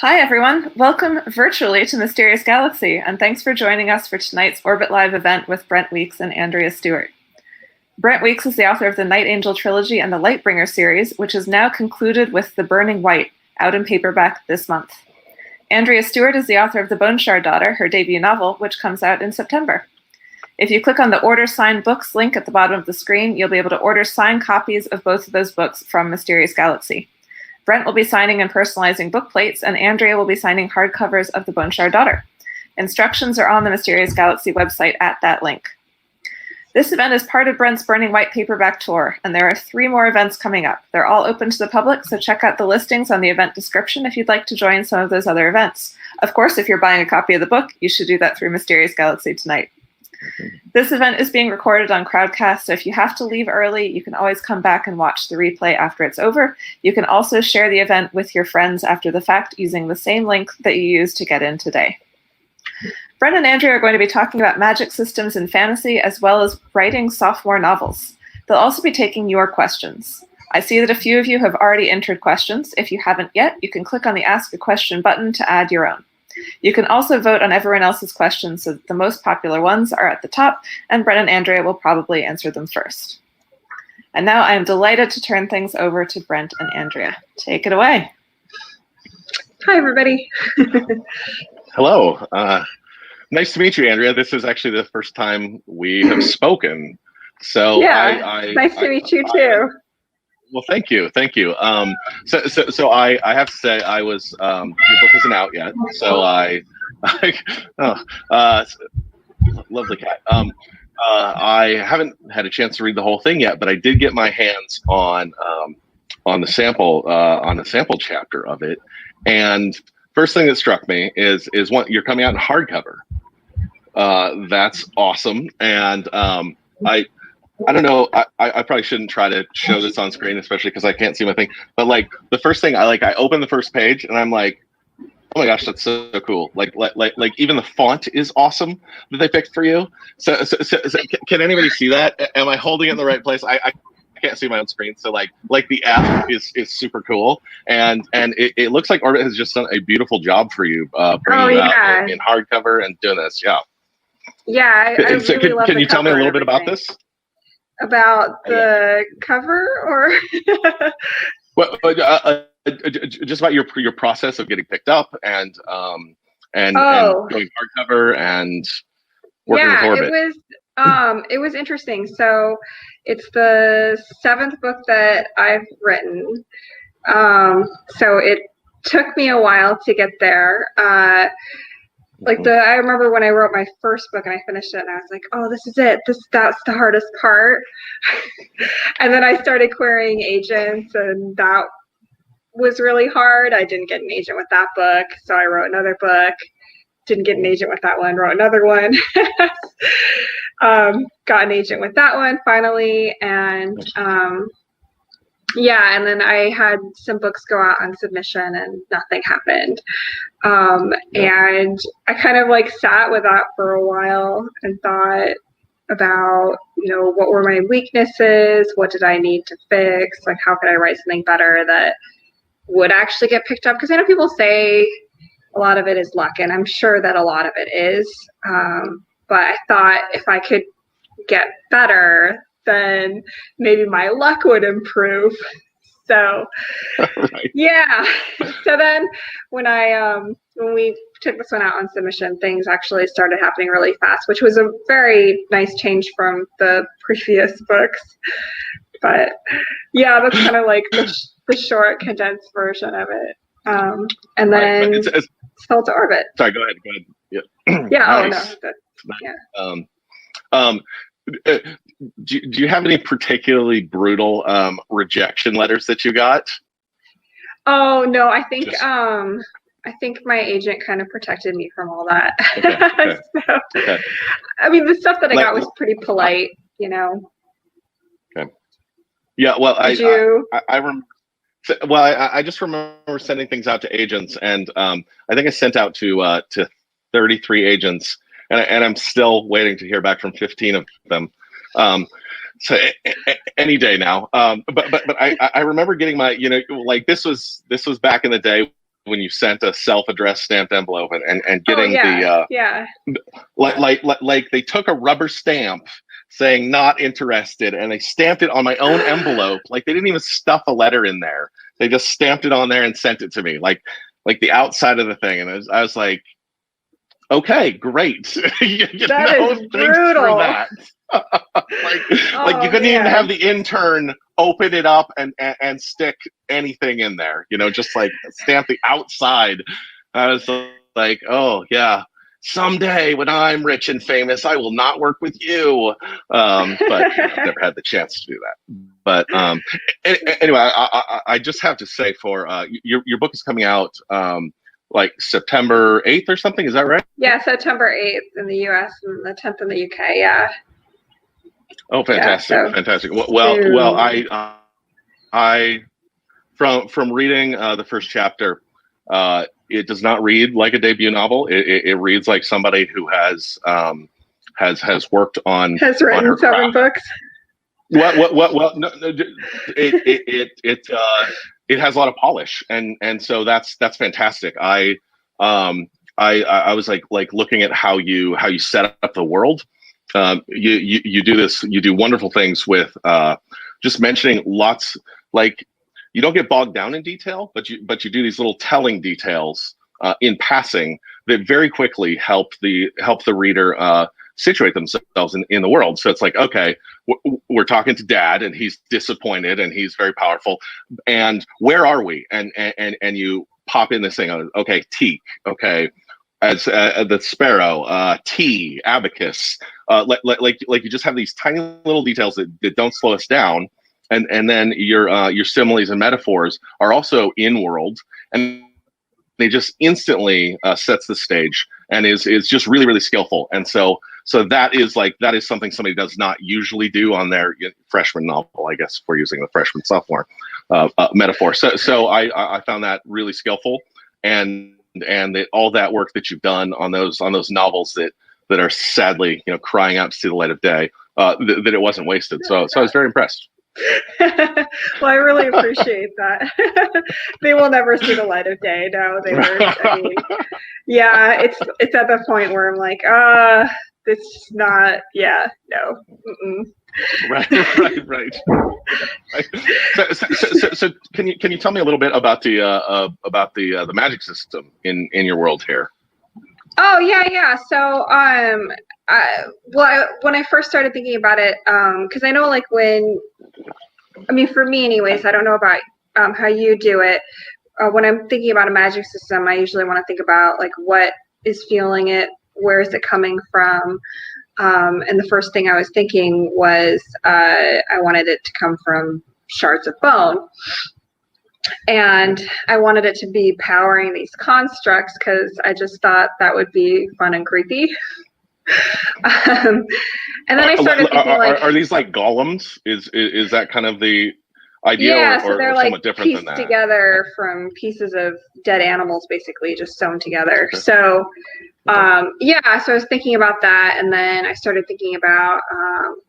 Hi, everyone. Welcome virtually to Mysterious Galaxy, and thanks for joining us for tonight's Orbit Live event with Brent Weeks and Andrea Stewart. Brent Weeks is the author of the Night Angel trilogy and the Lightbringer series, which is now concluded with The Burning White, out in paperback this month. Andrea Stewart is the author of The Bone Shard Daughter, her debut novel, which comes out in September. If you click on the Order Signed Books link at the bottom of the screen, you'll be able to order signed copies of both of those books from Mysterious Galaxy. Brent will be signing and personalizing book plates, and Andrea will be signing hardcovers of The Bone Shard Daughter. Instructions are on the Mysterious Galaxy website at that link. This event is part of Brent's Burning White paperback tour, and there are 3 more events coming up. They're all open to the public, so check out the listings on the event description if you'd like to join some of those other events. Of course, if you're buying a copy of the book, you should do that through Mysterious Galaxy tonight. This event is being recorded on Crowdcast, so if you have to leave early, you can always come back and watch the replay after it's over. You can also share the event with your friends after the fact using the same link that you used to get in today. Brent and Andrea are going to be talking about magic systems in fantasy, as well as writing sophomore novels. They'll also be taking your questions. I see that a few of you have already entered questions. If you haven't yet, you can click on the Ask a Question button to add your own. You can also vote on everyone else's questions, so the most popular ones are at the top, and Brent and Andrea will probably answer them first. And now I am delighted to turn things over to Brent and Andrea. Take it away. Hi, everybody. Hello. Nice to meet you, Andrea. This is actually the first time we have spoken. So yeah, nice to meet you too. Well, thank you. So I have to say I was your book isn't out yet, so lovely cat. I haven't had a chance to read the whole thing yet, but I did get my hands on the sample chapter of it, and first thing that struck me is one, you're coming out in hardcover. That's awesome, and I don't know. I probably shouldn't try to show this on screen, especially because I can't see my thing. But like the first thing I open the first page and I'm like, oh my gosh, that's so cool. Like even the font is awesome that they picked for you. So can anybody see that? Am I holding it in the right place? I can't see my own screen. So like the F is super cool, and it looks like Orbit has just done a beautiful job for you, bringing it out in hardcover and doing this. Yeah. Yeah, I really love Can you tell me a little bit about this? About the cover, or well, just about your process of getting picked up and going hardcover and working with Orbit. It was interesting. So it's the 7th book that I've written. So it took me a while to get there. I remember when I wrote my first book and I finished it and I was like, oh, this is it. That's the hardest part. And then I started querying agents, and that was really hard. I didn't get an agent with that book, so I wrote another book. Didn't get an agent with that one, wrote another one. Got an agent with that one finally, and and then I had some books go out on submission and nothing happened. And I kind of sat with that for a while and thought about, what were my weaknesses? What did I need to fix? How could I write something better that would actually get picked up? Because I know people say a lot of it is luck, and I'm sure that a lot of it is. But I thought if I could get better, then maybe my luck would improve. So right. Yeah. So then when we took this one out on submission, things actually started happening really fast, which was a very nice change from the previous books. But yeah, that's kind of the short, condensed version of it. And then it's sold to Orbit. Sorry, go ahead. Yeah. Yeah. Nice. Oh no. Yeah. Do you have any particularly brutal rejection letters that you got? Oh no, I think my agent kind of protected me from all that. Okay. So, I mean, the stuff that I got was pretty polite, Okay. Yeah. Well, I remember. Well, I just remember sending things out to agents, and I think I sent out to 33 agents, and I'm still waiting to hear back from 15 of them. So any day now. But I remember getting my, this was back in the day when you sent a self-addressed stamped envelope and getting like they took a rubber stamp saying not interested and they stamped it on my own envelope. Like they didn't even stuff a letter in there. They just stamped it on there and sent it to me, like the outside of the thing. And I was like, okay, great. you that know, is thanks brutal. for that. like you couldn't even have the intern open it up and stick anything in there, you know, just like stamp the outside. I was like, oh yeah, someday when I'm rich and famous, I will not work with you. But never had the chance to do that. But anyway, I just have to say, for your book is coming out like September 8th or something. Is that right? Yeah, September 8th in the US and the 10th in the UK. Yeah. Oh, fantastic! Yeah, so fantastic. Well, I from reading the first chapter, it does not read like a debut novel. It reads like somebody who has worked on has written on 7 books. Well, no, it has a lot of polish, and so that's fantastic. I was like looking at how you set up the world. You do this. You do wonderful things with just mentioning lots. Like you don't get bogged down in detail, but you do these little telling details in passing that very quickly help the reader situate themselves in the world. So it's like, okay, we're talking to Dad, and he's disappointed, and he's very powerful. And where are we? And you pop in this thing on. Okay, teak. Okay. As the sparrow, tea, abacus, like you just have these tiny little details that don't slow us down, and then your similes and metaphors are also in world, and they just instantly sets the stage and is just really, really skillful. And so that is something somebody does not usually do on their freshman novel, I guess, if we're using the freshman sophomore metaphor. So I found that really skillful, and that all that work that you've done on those novels that are sadly, crying out to see the light of day, that it wasn't wasted. So I was very impressed. Well, I really appreciate that. They will never see the light of day. No, they were. I mean, yeah, it's at the point where I'm like, this is not. Yeah, no. Mm-mm. Right. So can you tell me a little bit about the magic system in your world here? Oh yeah. So when I first started thinking about it, because I know like for me anyways, I don't know about how you do it. When I'm thinking about a magic system, I usually want to think about like what is fueling it, where is it coming from. And the first thing I was thinking was I wanted it to come from shards of bone. And I wanted it to be powering these constructs because I just thought that would be fun and creepy. And then I started thinking are these like golems? Is that kind of the idea? Yeah, or so they're somewhat like different pieced than that? together from pieces of dead animals, basically just sewn together. Okay. So so I was thinking about that, and then I started thinking about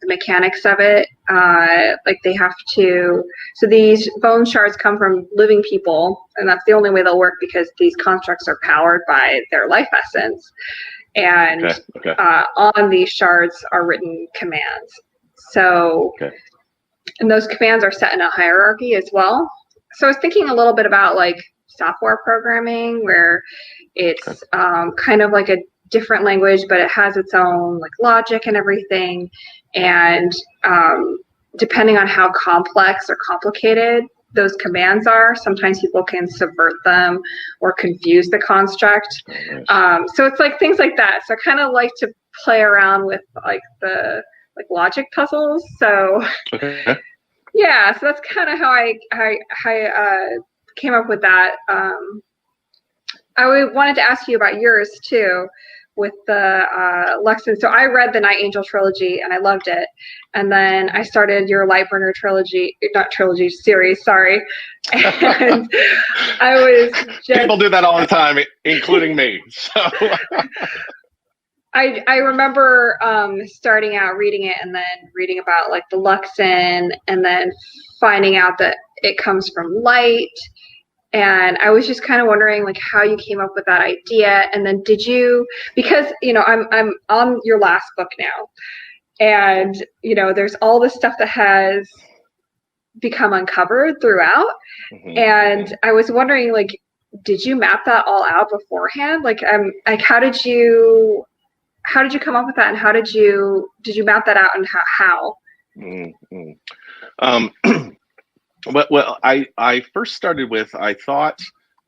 the mechanics of it. Like they have to, so these bone shards come from living people, and that's the only way they'll work because these constructs are powered by their life essence. And Okay. On these shards are written commands. So, and those commands are set in a hierarchy as well. So I was thinking a little bit about like software programming, where it's kind of like a different language, but it has its own like logic and everything. And depending on how complex or complicated those commands are, sometimes people can subvert them or confuse the construct. So it's like things like that. So I kind of like to play around with like the logic puzzles. So yeah, so that's kind of how I came up with that. I wanted to ask you about yours too, with the Lexan. So I read the Night Angel trilogy and I loved it, and then I started your Lightbringer series. Sorry, and I was just, people do that all the time, including me. So I remember starting out reading it and then reading about like the Luxon, and then finding out that it comes from light. And I was just kind of wondering like how you came up with that idea. And then did you, because, I'm on your last book now, and, there's all this stuff that has become uncovered throughout. And I was wondering, like, did you map that all out beforehand? Like, how did you come up with that, and did you map that out, and how? Well, I first started with, I thought,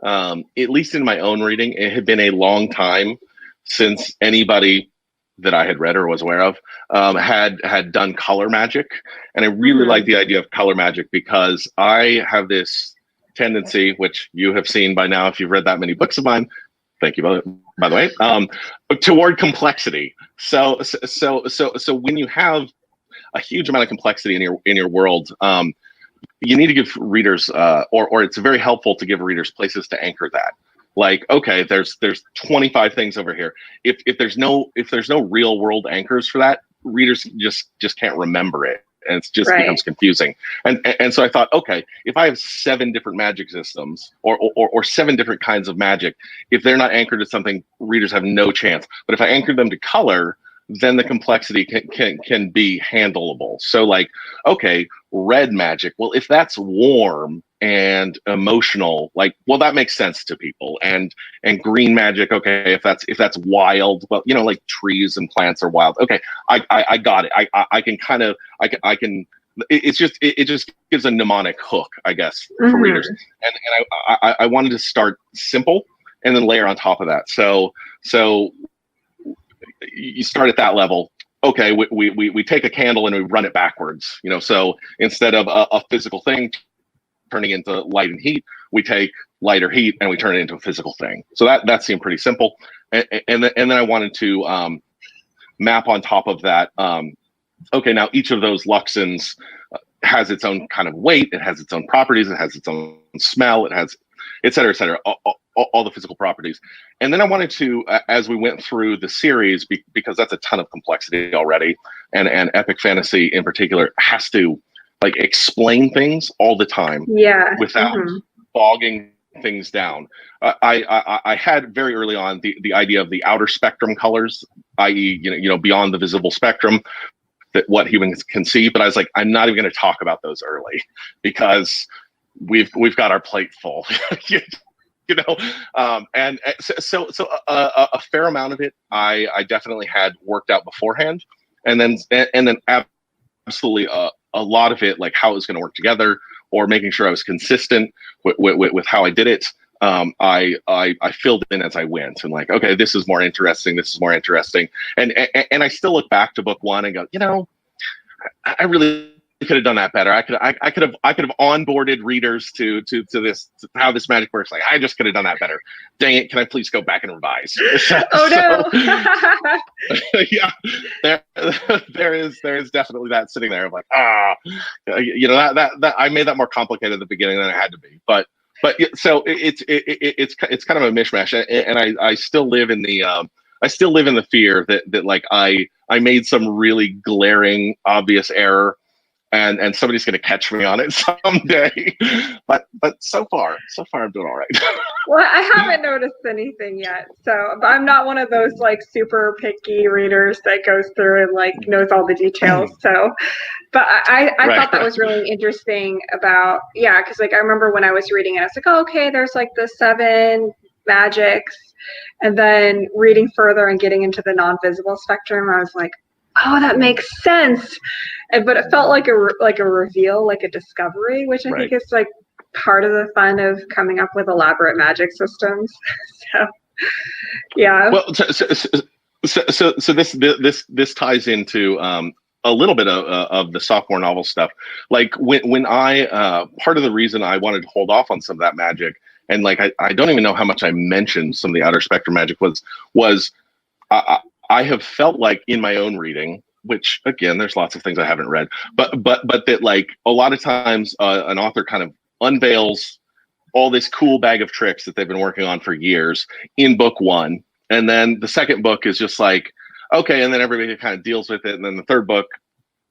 at least in my own reading, it had been a long time since anybody that I had read or was aware of had done color magic. And I really like the idea of color magic because I have this tendency, which you have seen by now if you've read that many books of mine, thank you, by the way, toward complexity. So when you have a huge amount of complexity in your world, you need to give readers, or it's very helpful to give readers places to anchor that. Like, okay, there's 25 things over here. If there's no real world anchors for that, readers just can't remember it, and it just becomes confusing. And so I thought, okay, if I have 7 different magic systems or 7 different kinds of magic, if they're not anchored to something, readers have no chance. But if I anchor them to color, then the complexity can be handleable. So like, okay, red magic. Well, if that's warm and emotional, like, well, that makes sense to people. And green magic, okay, if that's wild, well, like trees and plants are wild. Okay, I got it. I can. It just gives a mnemonic hook, I guess, for readers. And I wanted to start simple and then layer on top of that. So you start at that level. Okay, we take a candle and we run it backwards. So instead of a physical thing turning into light and heat, we take light or heat and we turn it into a physical thing. So that seemed pretty simple. And then I wanted to map on top of that. Okay, now each of those luxins has its own kind of weight. It has its own properties. It has its own smell. It has, et cetera, all the physical properties. And then I wanted to, as we went through the series, because that's a ton of complexity already, and epic fantasy in particular has to like explain things all the time, without bogging things down. I had very early on the idea of the outer spectrum colors, i.e., beyond the visible spectrum, that what humans can see. But I was like, I'm not even going to talk about those early because we've got our plate full. And so a fair amount of it I definitely had worked out beforehand, and then absolutely a lot of it, like how it was going to work together, or making sure I was consistent with how I did it. I filled in as I went, and like, okay, this is more interesting. This is more interesting, and I still look back to book 1 and go, I really could have done that better. I could have onboarded readers to this, to how this magic works. Like, I just could have done that better. Dang it! Can I please go back and revise? Oh no! Yeah, there is definitely that sitting there of like, that I made that more complicated at the beginning than it had to be. But so it's kind of a mishmash, and I still live in the fear that like I made some really glaring, obvious error, and somebody's going to catch me on it someday. But so far I'm doing all right. Well, I haven't noticed anything yet. So I'm not one of those like super picky readers that goes through and like knows all the details. So, but I thought that was really interesting about, because like I remember when I was reading it, I was like, oh, okay, there's like the 7 magics. And then reading further and getting into the non-visible spectrum, I was like, oh, that makes sense. But it felt like a reveal, like a discovery, which I think is like part of the fun of coming up with elaborate magic systems. So, yeah. Well, so this ties into a little bit of the sophomore novel stuff. Like when I part of the reason I wanted to hold off on some of that magic, and like I don't even know how much I mentioned some of the outer spectrum magic was I have felt like in my own reading, which again, there's lots of things I haven't read, but that like a lot of times an author kind of unveils all this cool bag of tricks that they've been working on for years in book 1, and then the second book is just like, okay, and then everybody kind of deals with it, and then the third book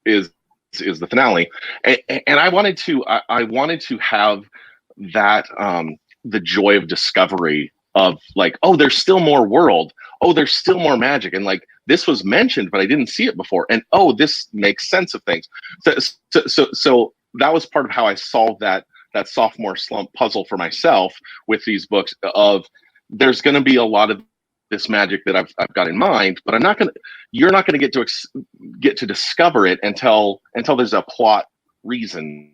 is the finale, and I wanted to have that the joy of discovery of like, oh, there's still more world. Oh, there's still more magic. And like, this was mentioned, but I didn't see it before. And oh, this makes sense of things. So that was part of how I solved that sophomore slump puzzle for myself with these books of there's going to be a lot of this magic that I've got in mind, but you're not going to get to discover it until there's a plot reason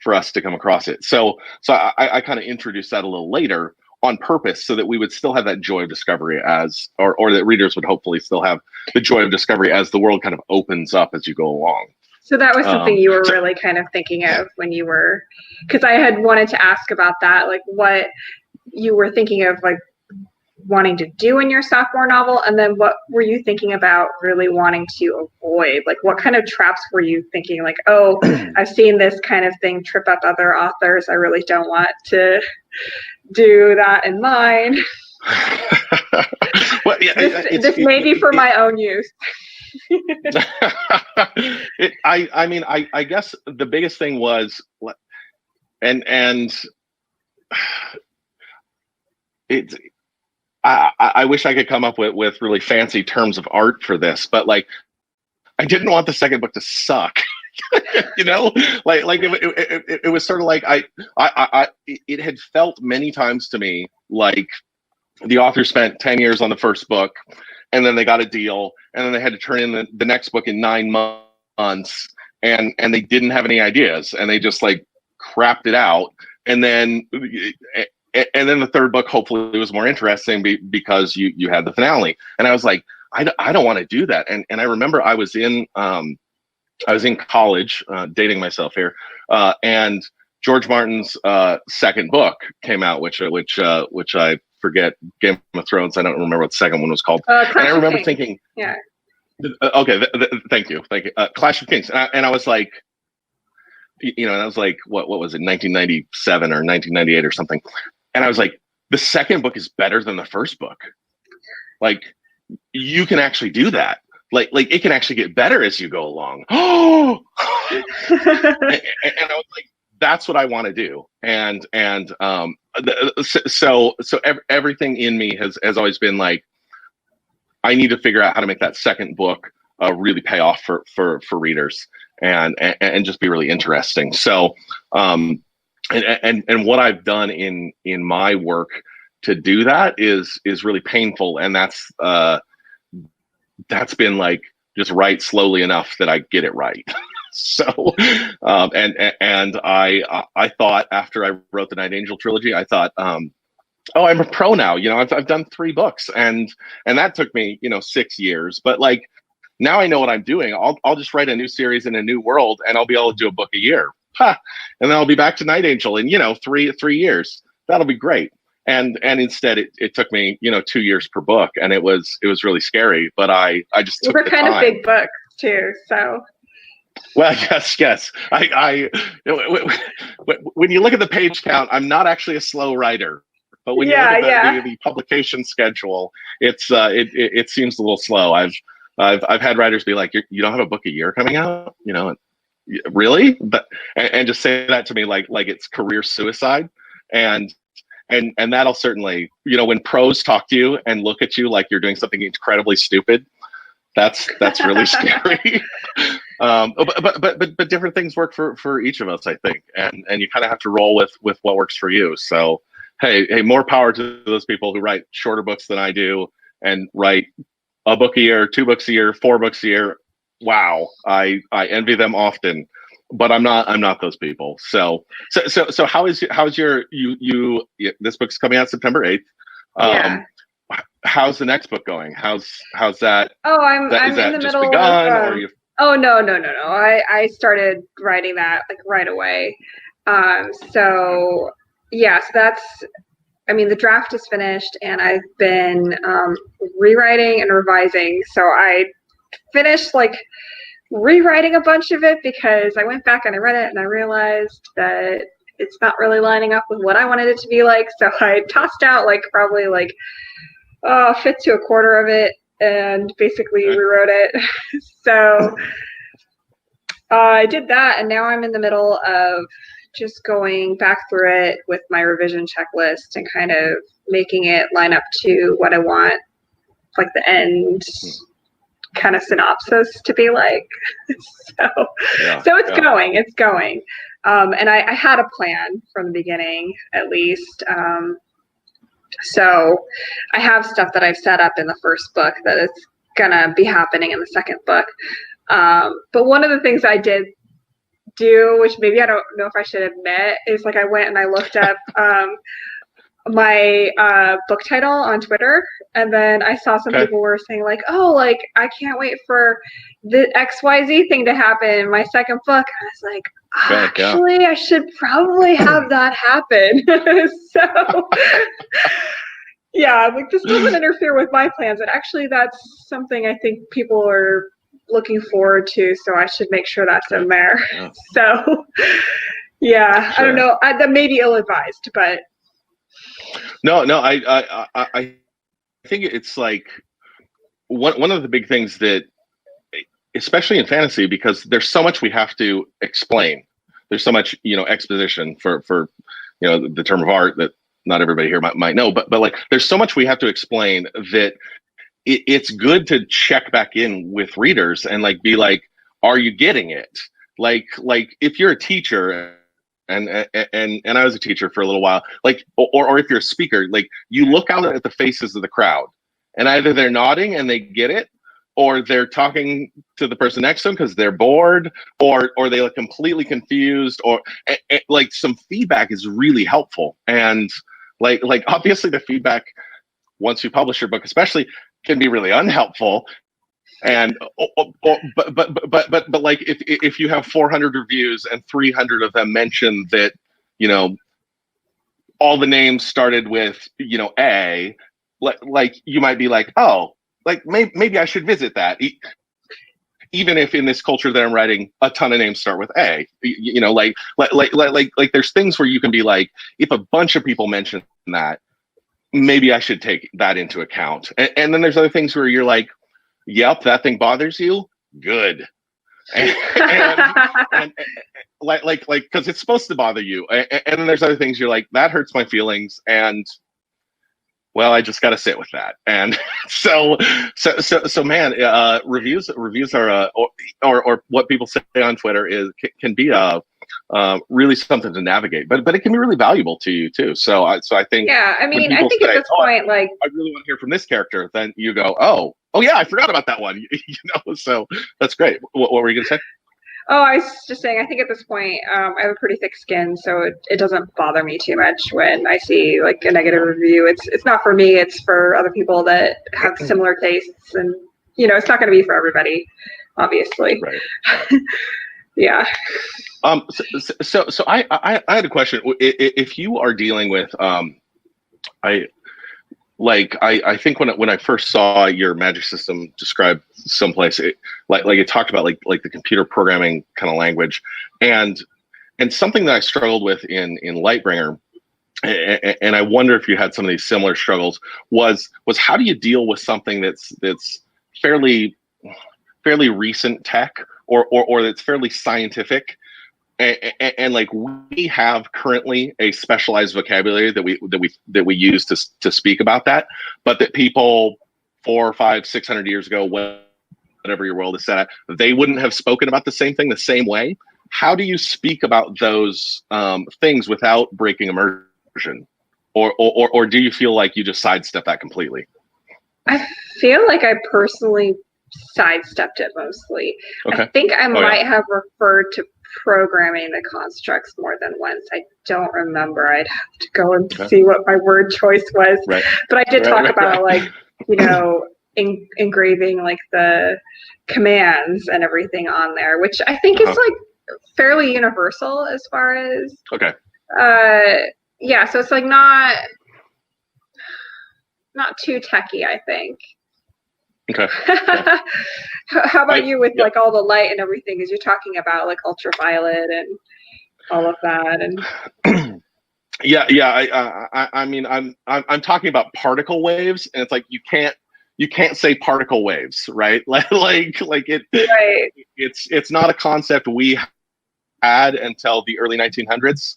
for us to come across it. So I kind of introduced that a little later on purpose so that we would still have that joy of discovery or that readers would hopefully still have the joy of discovery as the world kind of opens up as you go along. So that was something you were really kind of thinking of when you were, because I had wanted to ask about that, like what you were thinking of, like wanting to do in your sophomore novel, and then what were you thinking about really wanting to avoid? Like what kind of traps were you thinking, like, oh, I've seen this kind of thing trip up other authors, I really don't want to do that in mine. Well, yeah, this may be for my own use. I guess the biggest thing was, and it's, I wish I could come up with really fancy terms of art for this, but like, I didn't want the second book to suck. You know, like it was sort of like it had felt many times to me like the author spent 10 years on the first book, and then they got a deal, and then they had to turn in the next book in 9 months, and they didn't have any ideas, and they just like crapped it out, and then the third book hopefully was more interesting because you had the finale. And I was like, I don't want to do that. And I remember I was in college, dating myself here, and George Martin's second book came out, which I forget, Game of Thrones. I don't remember what the second one was called. And I remember thinking, yeah. Okay, thank you. Clash of Kings. And I was like, you know, and I was like, what was it, 1997 or 1998 or something. And I was like, the second book is better than the first book. Like, you can actually do that. Like it can actually get better as you go along. Oh, and I was like, that's what I want to do. And so everything in me has always been like, I need to figure out how to make that second book really pay off for readers and just be really interesting. So, and what I've done in my work to do that is really painful, and that's been like just write slowly enough that I get it right. So, and I thought after I wrote the Night Angel trilogy, I thought, oh, I'm a pro now. You know, I've done 3 books, and that took me 6 years. But like now I know what I'm doing. I'll just write a new series in a new world, and I'll be able to do a book a year. And then I'll be back to Night Angel in 3 years. That'll be great. And instead it took me 2 years per book, and it was really scary. But I just took the time. They were kind of big books too, so. Well, yes. I when you look at the page count, I'm not actually a slow writer. But when you look at the publication schedule, it seems a little slow. I've had writers be like, you don't have a book a year coming out, really? But and just say that to me like it's career suicide. And that'll certainly, when pros talk to you and look at you like you're doing something incredibly stupid, that's really scary. But different things work for each of us, I think, and you kind of have to roll with what works for you. So hey, more power to those people who write shorter books than I do and write a book a year, 2 books a year, 4 books a year. Wow, I envy them often, but I'm not those people. So how's your this book's coming out September 8th. How's the next book going? How's that? Oh, I'm in the middle of. Oh no! I started writing that like right away. So that's. I mean, the draft is finished, and I've been rewriting and revising. So I finished like rewriting a bunch of it because I went back and I read it and I realized that it's not really lining up with what I wanted it to be like. So I tossed out like probably like a fifth to a quarter of it and basically rewrote it. So I did that, and now I'm in the middle of just going back through it with my revision checklist and kind of making it line up to what I want, like the end kind of synopsis to be like. So it's going. And I had a plan from the beginning, at least. So I have stuff that I've set up in the first book that is gonna be happening in the second book. But one of the things I did do, which maybe I don't know if I should admit, is like I went and I looked up my book title on Twitter, and then I saw some people were saying like, oh, like I can't wait for the XYZ thing to happen in my second book. And I was like, actually, I should probably have that happen. So yeah, like this doesn't interfere with my plans, and actually that's something I think people are looking forward to, so I should make sure that's in there. So yeah, sure. I don't know, that may be ill-advised, but no, I think it's like one of the big things that, especially in fantasy, because there's so much we have to explain. There's so much, exposition for the term of art that not everybody here might know, but like there's so much we have to explain that it's good to check back in with readers and like be like, are you getting it? Like if you're a teacher, and I was a teacher for a little while, like, or if you're a speaker, like you look out at the faces of the crowd, and either they're nodding and they get it, or they're talking to the person next to them because they're bored, or they look completely confused, or like some feedback is really helpful. And like obviously the feedback once you publish your book, especially, can be really unhelpful. And but like if you have 400 reviews and 300 of them mention that all the names started with A, like you might be like, oh, like maybe I should visit that, even if in this culture that I'm writing a ton of names start with A. Like there's things where you can be like, if a bunch of people mention that, maybe I should take that into account. And then there's other things where you're like, yep, that thing bothers you? Good. And because it's supposed to bother you. And then there's other things you're like, that hurts my feelings. And well, I just got to sit with that. And so man, reviews are, or what people say on Twitter can be really something to navigate, but it can be really valuable to you too. So I think, yeah, I mean, I think at this point, like, I really want to hear from this character. Then you go, oh yeah, I forgot about that one. So that's great. What were you gonna say? Oh, I was just saying, I think at this point, I have a pretty thick skin, so it doesn't bother me too much when I see like a negative review. It's not for me, it's for other people that have similar tastes, and it's not going to be for everybody, obviously. Right. Yeah. So I had a question. If you are dealing with I think when I first saw your magic system described someplace, it talked about like the computer programming kind of language, and something that I struggled with in Lightbringer, and I wonder if you had some of these similar struggles, was how do you deal with something that's fairly recent tech, or that's fairly scientific, and like we have currently a specialized vocabulary that we use to speak about that, but that people 400, 500, 600 years ago, whatever your world is set at, they wouldn't have spoken about the same thing the same way. How do you speak about those things without breaking immersion, or do you feel like you just sidestep that completely? I feel like I personally sidestepped it mostly. Okay. I think I might have referred to programming the constructs more than once. I don't remember. I'd have to go and see what my word choice was. Right. But I did talk about like, engraving like the commands and everything on there, which I think is like fairly universal as far as yeah, so it's like not too techy, I think. Okay. How about you with like all the light and everything, as you're talking about like ultraviolet and all of that? And I mean, I'm talking about particle waves, and it's like you can't you can't say particle waves, right? like it, Right. it's not a concept we had until the early 1900s.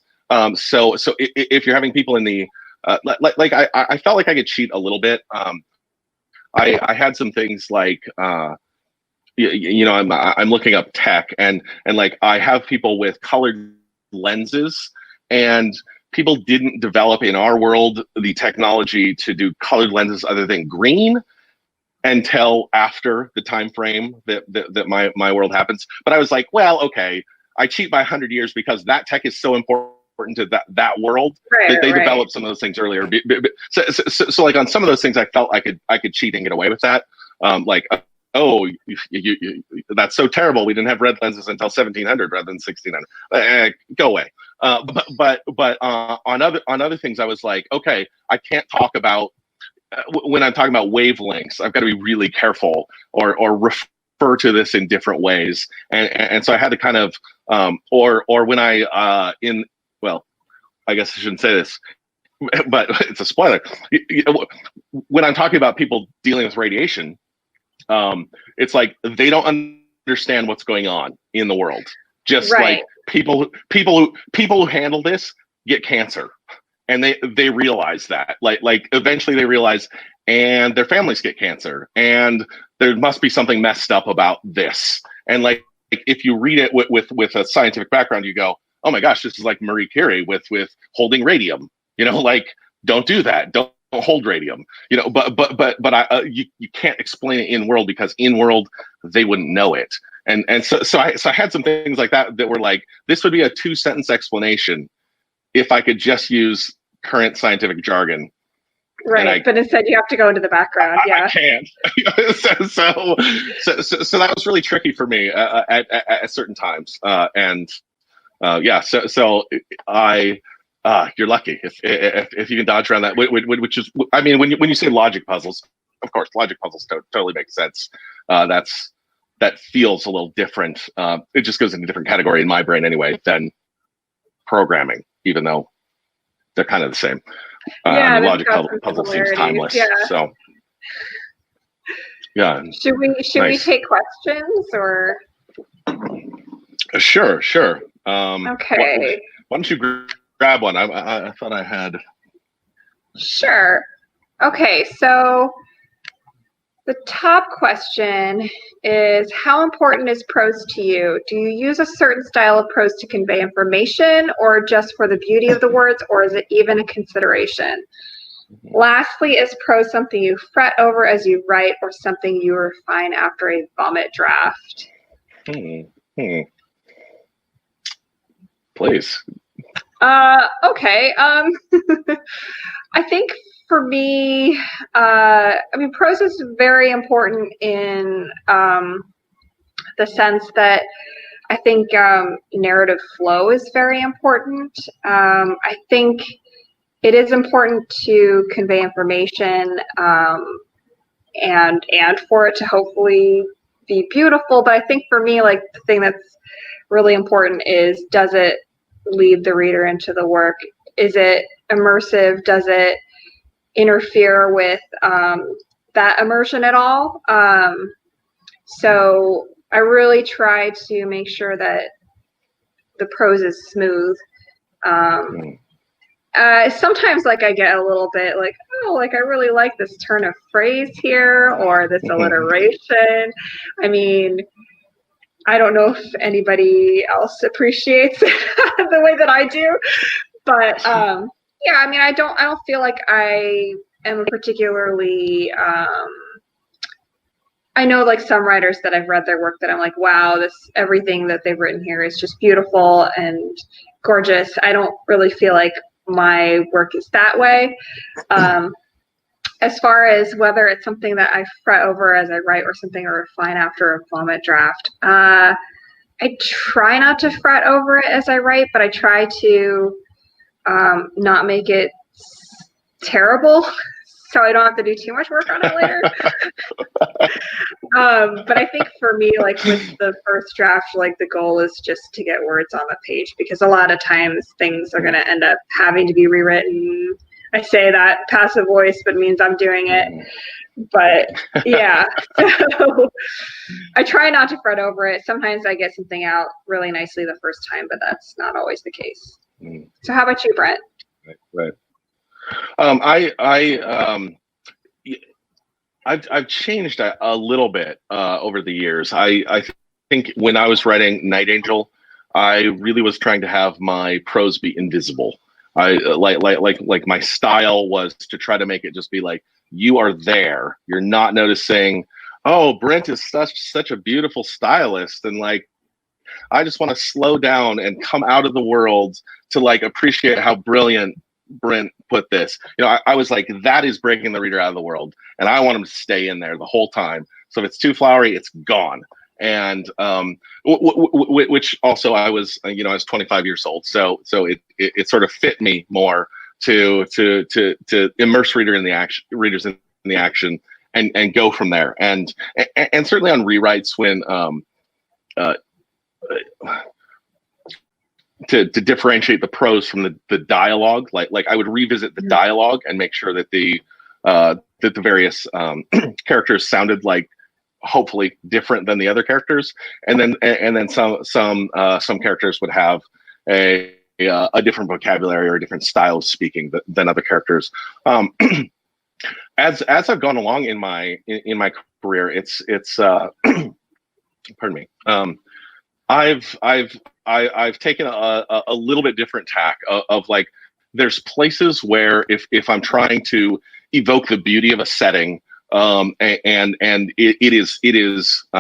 So if you're having people in the I felt like I could cheat a little bit. I had some things like I'm looking up tech and like I have people with colored lenses, and people didn't develop in our world the technology to do colored lenses other than green until after the time frame that my world happens. But I was like, well, okay, I cheat by 100 years because that tech is so important to that world that they developed some of those things earlier. So like on some of those things, I felt I could cheat and get away with that. Like, oh, that's so terrible. We didn't have red lenses until 1700 rather than 1600. Go away. But on other things, I was like, okay, I can't talk about when I'm talking about wavelengths. I've got to be really careful or refer to this in different ways, and so I had to kind of or when I I guess I shouldn't say this, but it's a spoiler. When I'm talking about people dealing with radiation, it's like they don't understand what's going on in the world. Just like people who handle this get cancer, and they realize that. Like eventually they realize, and their families get cancer, and there must be something messed up about this. And like if you read it with a scientific background, you go, oh my gosh, this is like Marie Curie with holding radium. Like don't do that. Don't hold radium. But you can't explain it in world because in world they wouldn't know it. And so I had some things like that were like, this would be a 2-sentence explanation if I could just use current scientific jargon. Right, but instead you have to go into the background. I can't. so that was really tricky for me at certain times. So you're lucky if you can dodge around that, which is, I mean, when you say logic puzzles, of course, logic puzzles totally make sense. That feels a little different. It just goes in a different category in my brain anyway than programming, even though they're kind of the same. The logic puzzle seems timeless. Yeah. So, yeah. Should we take questions or? Sure. Okay. Why don't you grab one? I thought I had. Sure. Okay, so the top question is, how important is prose to you? Do you use a certain style of prose to convey information, or just for the beauty of the words, or is it even a consideration? Lastly, is prose something you fret over as you write, or something you refine after a vomit draft? Please. Okay. I think for me, prose is very important in the sense that I think narrative flow is very important. I think it is important to convey information and for it to hopefully be beautiful. But I think for me, like, the thing that's really important is, does it lead the reader into the work? Is it immersive? Does it interfere with that immersion at all? So I really try to make sure that the prose is smooth. Sometimes, like, I get a little bit like, oh, like, I really like this turn of phrase here, or this alliteration. I mean, I don't know if anybody else appreciates it the way that I do, but yeah, I mean, I don't feel like I am particularly, I know, like, some writers that I've read their work that I'm like, wow, everything that they've written here is just beautiful and gorgeous. I don't really feel like my work is that way. As far as whether it's something that I fret over as I write or something I refine after a vomit draft, I try not to fret over it as I write, but I try to not make it terrible so I don't have to do too much work on it later. But I think for me, like, with the first draft, like, the goal is just to get words on the page, because a lot of times things are going to end up having to be rewritten. I say that passive voice, but it means I'm doing it. But yeah, so I try not to fret over it. Sometimes I get something out really nicely the first time, but that's not always the case. So how about you, Brent? Right. I've changed a little bit over the years. I think when I was writing Night Angel, I really was trying to have my prose be invisible. I like my style was to try to make it just be like, you are there. You're not noticing, oh, Brent is such a beautiful stylist, and like I just want to slow down and come out of the world to like appreciate how brilliant Brent put this. I was like, that is breaking the reader out of the world, and I want him to stay in there the whole time. So if it's too flowery, it's gone. And which also I was 25 years old, so it sort of fit me more to immerse readers in the action and go from there. And certainly on rewrites when to differentiate the prose from the dialogue, like I would revisit the dialogue and make sure that the various characters sounded like hopefully different than the other characters, and then some characters would have a different vocabulary or a different style of speaking than other characters. As I've gone along in my career, it's pardon me. I've taken a little bit different tack of like, there's places where if I'm trying to evoke the beauty of a setting, and it is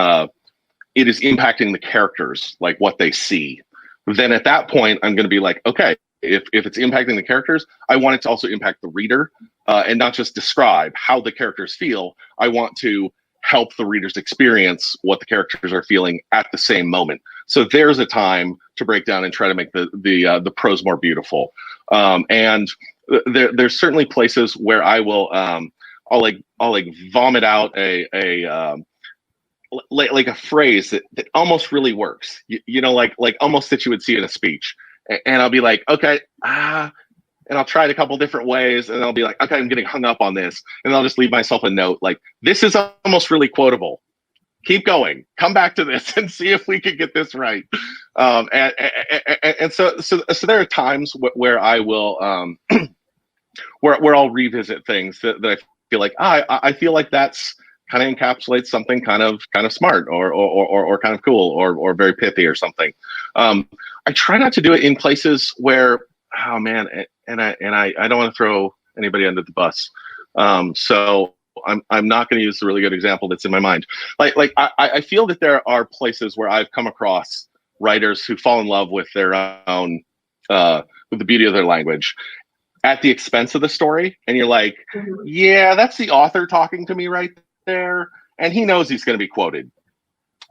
impacting the characters, like what they see, then at that point I'm going to be like, okay, if it's impacting the characters, I want it to also impact the reader, and not just describe how the characters feel. I want to help the readers experience what the characters are feeling at the same moment. So there's a time to break down and try to make the prose more beautiful. And there's certainly places where I will I'll vomit out a phrase that almost really works. Like almost that you would see in a speech. And I'll be like, okay, and I'll try it a couple different ways, and I'll be like, okay, I'm getting hung up on this, and I'll just leave myself a note like, this is almost really quotable. Keep going, come back to this, and see if we can get this right. And so there are times where I will where I'll revisit things that I feel like I feel like that's kind of encapsulates something kind of smart or kind of cool or very pithy or something. I try not to do it in places where, oh man, and I don't want to throw anybody under the bus. So I'm not going to use the really good example that's in my mind. Like I feel that there are places where I've come across writers who fall in love with their own with the beauty of their language at the expense of the story, and you're like, yeah, that's the author talking to me right there, and he knows he's going to be quoted.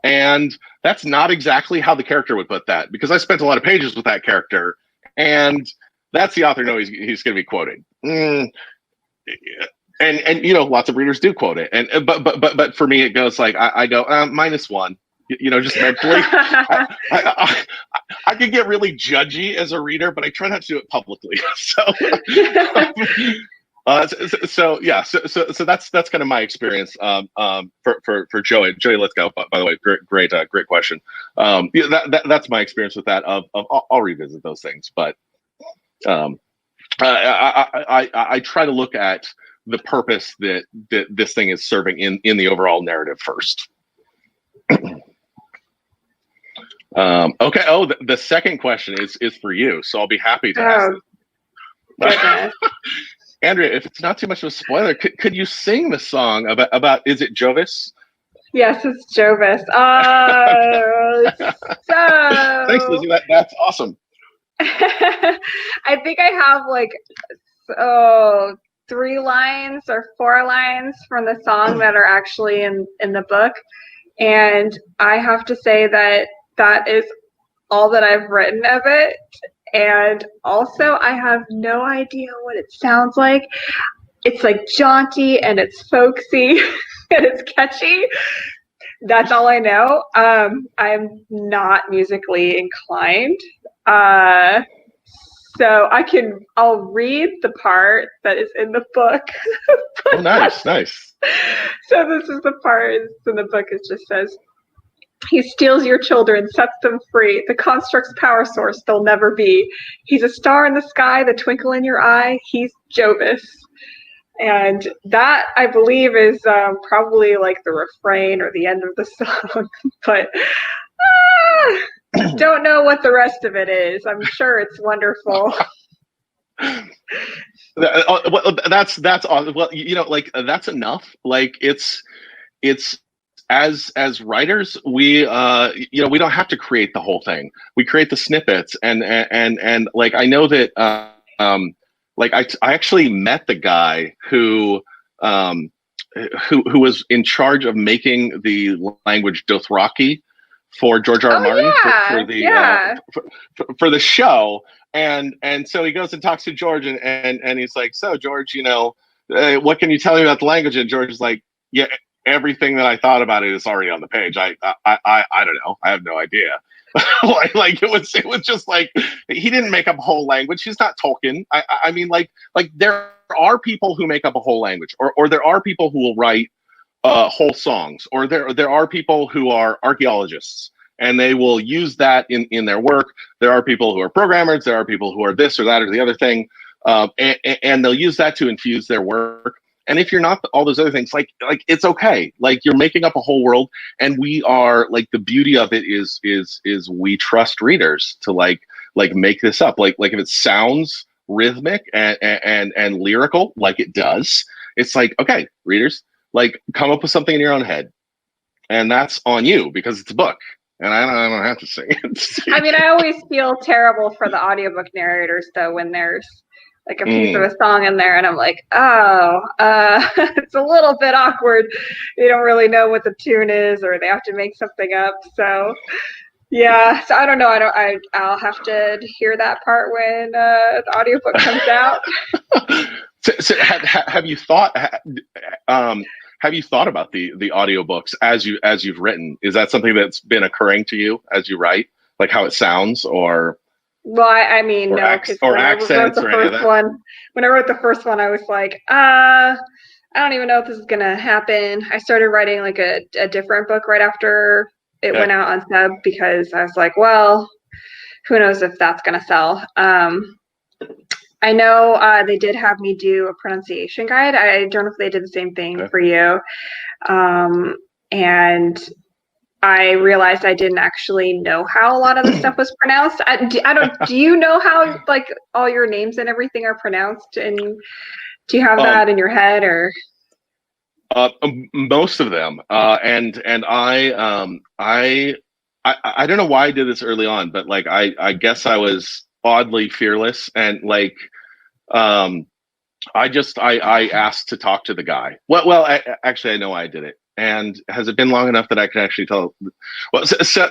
And that's not exactly how the character would put that, because I spent a lot of pages with that character, and that's the author knows he's going to be quoted. And lots of readers do quote it, and but for me it goes like I go -1, just mentally. I can get really judgy as a reader, but I try not to do it publicly. So that's kind of my experience for Joey. Joey, let's go. By the way, great question. That's my experience with that. I'll revisit those things, but I try to look at the purpose that this thing is serving in the overall narrative first. Okay. Oh, the second question is for you, so I'll be happy to ask. Andrea, if it's not too much of a spoiler, could you sing the song about is it Jovis? Yes, it's Jovis. So thanks, Lizzie. That's awesome. I think I have 3 lines or 4 lines from the song that are actually in the book, and I have to say that is all that I've written of it. And also, I have no idea what it sounds like. It's like jaunty and it's folksy and it's catchy. That's all I know. I'm not musically inclined. So I'll read the part that is in the book. Oh, nice. So this is the part in the book. It just says, he steals your children, sets them free. The construct's power source they'll never be. He's a star in the sky, the twinkle in your eye. He's Jovis. And that, I believe, is probably like the refrain or the end of the song. But don't know what the rest of it is. I'm sure it's wonderful. That's awesome. Well, like that's enough. Like it's as writers, we we don't have to create the whole thing. We create the snippets, and like I know that like I actually met the guy who was in charge of making the language Dothraki for George R. R. Martin for the show. And so he goes and talks to George, and he's like, so George, what can you tell me about the language? And George is like, yeah, everything that I thought about it is already on the page. I don't know. I have no idea. like it was just like, he didn't make up a whole language. He's not Tolkien. I mean, like there are people who make up a whole language, or there are people who will write whole songs, or there are people who are archaeologists, and they will use that in their work. There are people who are programmers. There are people who are this or that or the other thing, and they'll use that to infuse their work. And if you're not all those other things, like it's okay. Like you're making up a whole world, and we are like, the beauty of it is we trust readers to like make this up. Like if it sounds rhythmic and lyrical, like it does, it's like, okay, readers, like come up with something in your own head, and that's on you because it's a book. And I don't have to sing it. I mean, I always feel terrible for the audiobook narrators, though, when there's like a piece of a song in there, and I'm like, it's a little bit awkward. They don't really know what the tune is, or they have to make something up. So, yeah. So I don't know. I'll have to hear that part when the audiobook comes out. So have you thought? Have you thought about the audiobooks as you've written? Is that something that's been occurring to you as you write, like how it sounds, or? Well, I mean, no, because when I wrote the first one, I was like, I don't even know if this is gonna happen. I started writing like a different book right after it went out on sub, because I was like, well, who knows if that's gonna sell. I know they did have me do a pronunciation guide. I don't know if they did the same thing for you. And I realized I didn't actually know how a lot of the stuff was pronounced. Do you know how like all your names and everything are pronounced? And do you have that in your head, or? Most of them. And I don't know why I did this early on, but like, I guess I was oddly fearless, and like, I asked to talk to the guy. Well, actually, I know why I did it. And has it been long enough that I can actually tell? Well, so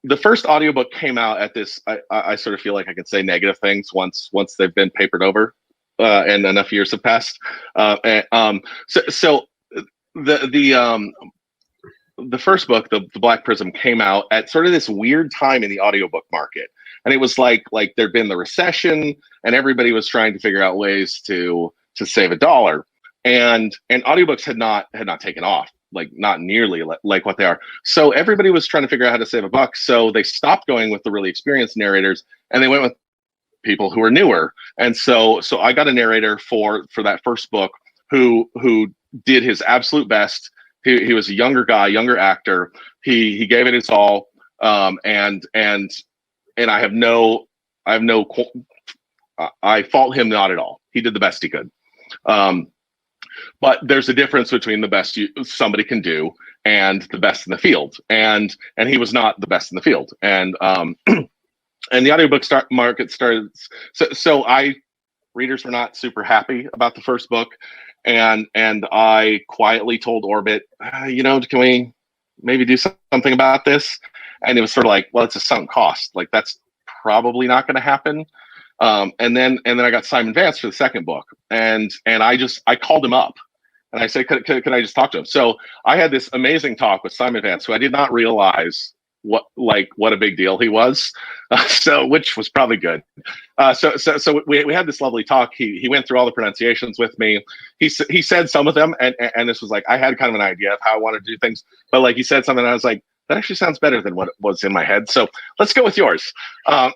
the first audiobook came out at this. I sort of feel like I can say negative things once they've been papered over, and enough years have passed. So the first book, the Black Prism, came out at sort of this weird time in the audiobook market, and it was like there'd been the recession, and everybody was trying to figure out ways to save a dollar. And audiobooks had not taken off, like not nearly like what they are. So everybody was trying to figure out how to save a buck. So they stopped going with the really experienced narrators, and they went with people who are newer. And so I got a narrator for that first book who did his absolute best. He was a younger guy, younger actor. He gave it his all. And I fault him not at all. He did the best he could. But there's a difference between the best somebody can do and the best in the field, and he was not the best in the field, and the audiobook market started. So readers were not super happy about the first book, and I quietly told Orbit, can we maybe do something about this? And it was sort of like, well, it's a sunk cost. Like that's probably not going to happen. And then I got Simon Vance for the second book, and I called him up, and I said, could I just talk to him? So I had this amazing talk with Simon Vance, who I did not realize what a big deal he was. So which was probably good. So we had this lovely talk. He went through all the pronunciations with me. He said some of them, and this was like, I had kind of an idea of how I wanted to do things, but like he said something, and I was like, that actually sounds better than what was in my head. So let's go with yours. And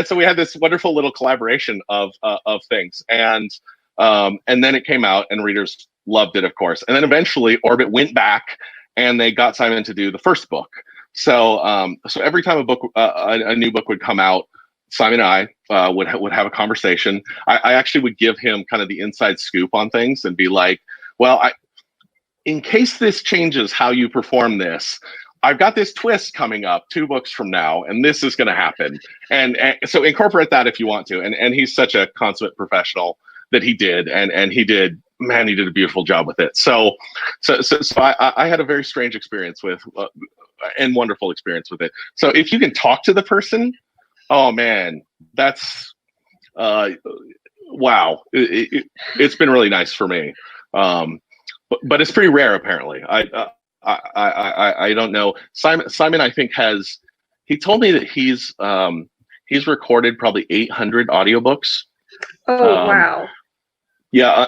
so we had this wonderful little collaboration of things, and then it came out, and readers loved it, of course. And then eventually Orbit went back, and they got Simon to do the first book. So so every time a new book would come out, Simon and I would have a conversation. I actually would give him kind of the inside scoop on things and be like, well, in case this changes how you perform this, I've got this twist coming up 2 books from now, and this is going to happen. And so incorporate that if you want to. And he's such a consummate professional that he did, and he did a beautiful job with it. So I had a very strange experience with, and wonderful experience with it. So if you can talk to the person, oh man, that's wow. It's been really nice for me. But it's pretty rare, apparently. I don't know. Simon, I think he told me that he's recorded probably 800 audiobooks. Oh, wow. Yeah,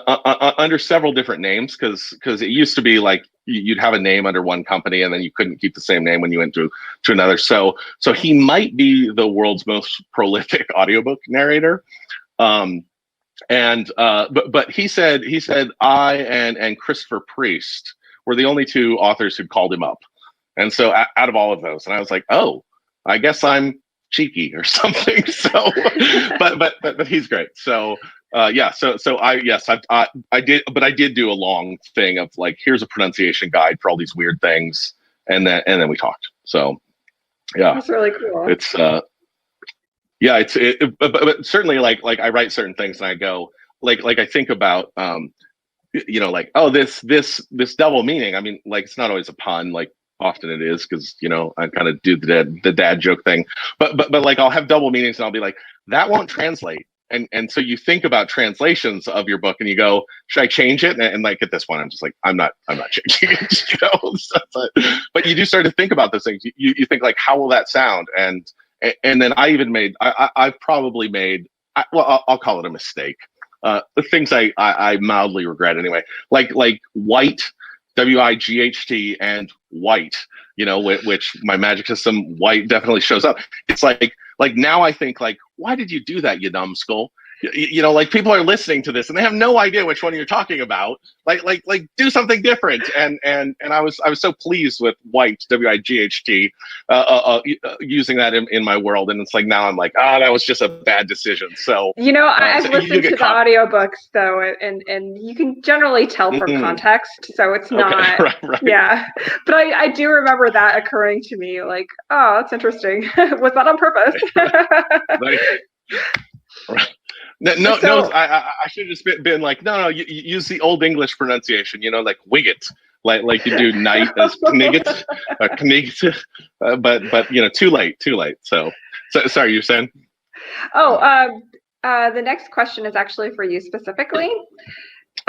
under several different names, because it used to be like you'd have a name under one company, and then you couldn't keep the same name when you went to another. So he might be the world's most prolific audiobook narrator. But he said I and Christopher Priest were the only 2 authors who called him up, and so out of all of those, and I was like, oh, I guess I'm cheeky or something. So, but he's great. So. Yeah, so I did do a long thing of like, here's a pronunciation guide for all these weird things, and then we talked. So yeah, that's really cool. It's yeah, but certainly like I write certain things and I go like I think about like, oh, this double meaning. I mean, like, it's not always a pun, like often it is, because I kind of do the dad joke thing, but like I'll have double meanings and I'll be like, that won't translate. And so you think about translations of your book and you go, should I change it? And like at this point, I'm just like, I'm not changing it. But you do start to think about those things. You think like, how will that sound? And then I even I've probably made, I'll call it a mistake. The things I mildly regret anyway, like white, WIGHT, and white, which my magic system white definitely shows up. It's like now I think like, why did you do that, you numbskull? Like people are listening to this and they have no idea which one you're talking about. Like do something different. And I was so pleased with white, WIGHT, using that in my world. And it's like, now I'm like, that was just a bad decision. So, I've listened to the audiobooks though, and you can generally tell from context. So it's not, right. Yeah. But I do remember that occurring to me, like, oh, that's interesting. Was that on purpose? Right. No, I should have just been like, no, you use the old English pronunciation, like Wiggett, like you do night as knigget, but too late. So sorry, you're saying? Oh, the next question is actually for you specifically.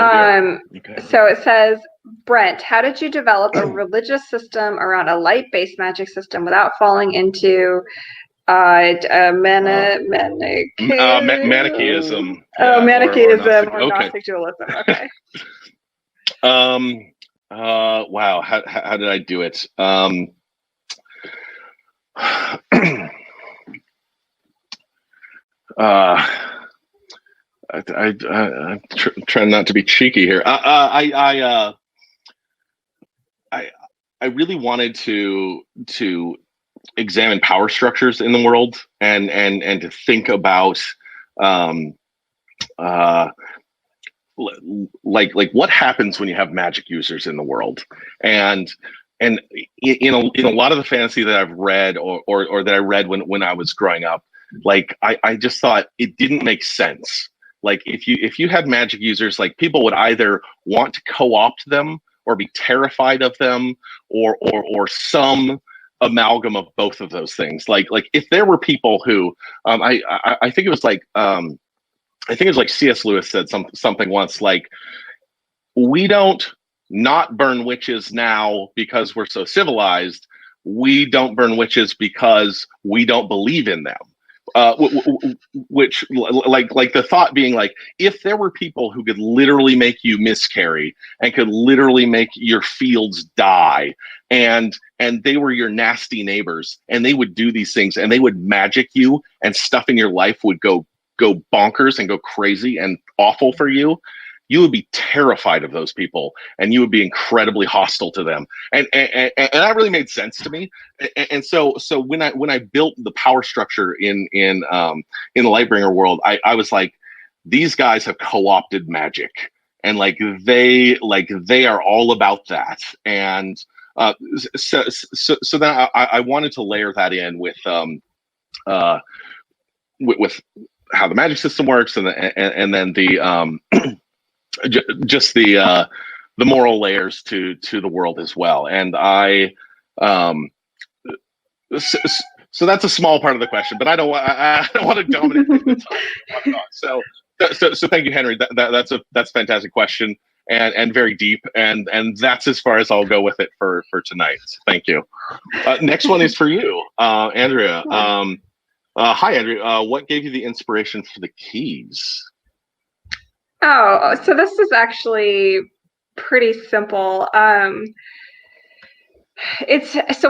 Okay. So it says, Brent, how did you develop a religious system around a light-based magic system without falling into Manichaeism. Oh, Manichaeism or okay. Gnostic dualism. Okay. Wow. How did I do it? I'm trying not to be cheeky here. I really wanted to examine power structures in the world and to think about like what happens when you have magic users in the world, and in a lot of the fantasy that I've read or that I read when I was growing up, like I just thought it didn't make sense. Like if you had magic users, like people would either want to co-opt them or be terrified of them or some amalgam of both of those things. Like if there were people who I think it was like C.S. Lewis said something once, like, we don't not burn witches now because we're so civilized. we don't burn witches because we don't believe in them. Which like the thought being like, if there were people who could literally make you miscarry and could literally make your fields die, and they were your nasty neighbors, and they would do these things, and they would magic you, and stuff in your life would go bonkers and go crazy and awful for you, you would be terrified of those people, and you would be incredibly hostile to them. And that really made sense to me. And so when I built the power structure in the Lightbringer world, I was like, these guys have co-opted magic, and they are all about that. And so then I wanted to layer that in with how the magic system works, and then the just the moral layers to the world as well. And so that's a small part of the question, but I don't want to dominate the time. So thank you, Henry. That's a fantastic question, and very deep, and that's as far as I'll go with it for tonight. Thank you. Next one is for you, Andrea. Hi, Andrea. What gave you the inspiration for the keys? Oh, so this is actually pretty simple. So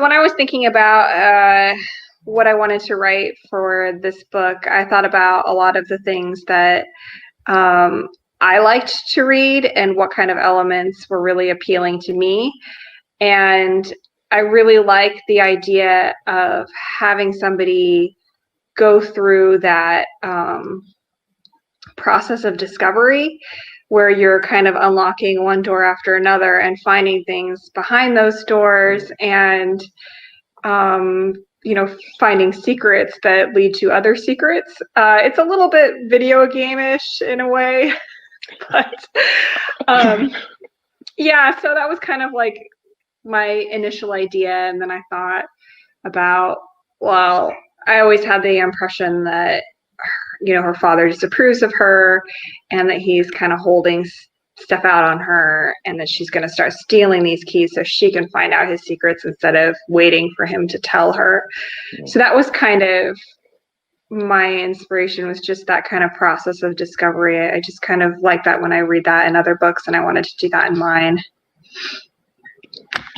when I was thinking about what I wanted to write for this book, I thought about a lot of the things that I liked to read and what kind of elements were really appealing to me. And I really like the idea of having somebody go through that process of discovery, where you're kind of unlocking one door after another and finding things behind those doors, and finding secrets that lead to other secrets. It's a little bit video game-ish in a way, but yeah, so that was kind of like my initial idea. And then I thought about, well, I always had the impression that her father disapproves of her, and that he's kind of holding stuff out on her, and that she's going to start stealing these keys so she can find out his secrets instead of waiting for him to tell her. So that was kind of my inspiration, was just that kind of process of discovery. I just kind of like that when I read that in other books, and I wanted to do that in mine.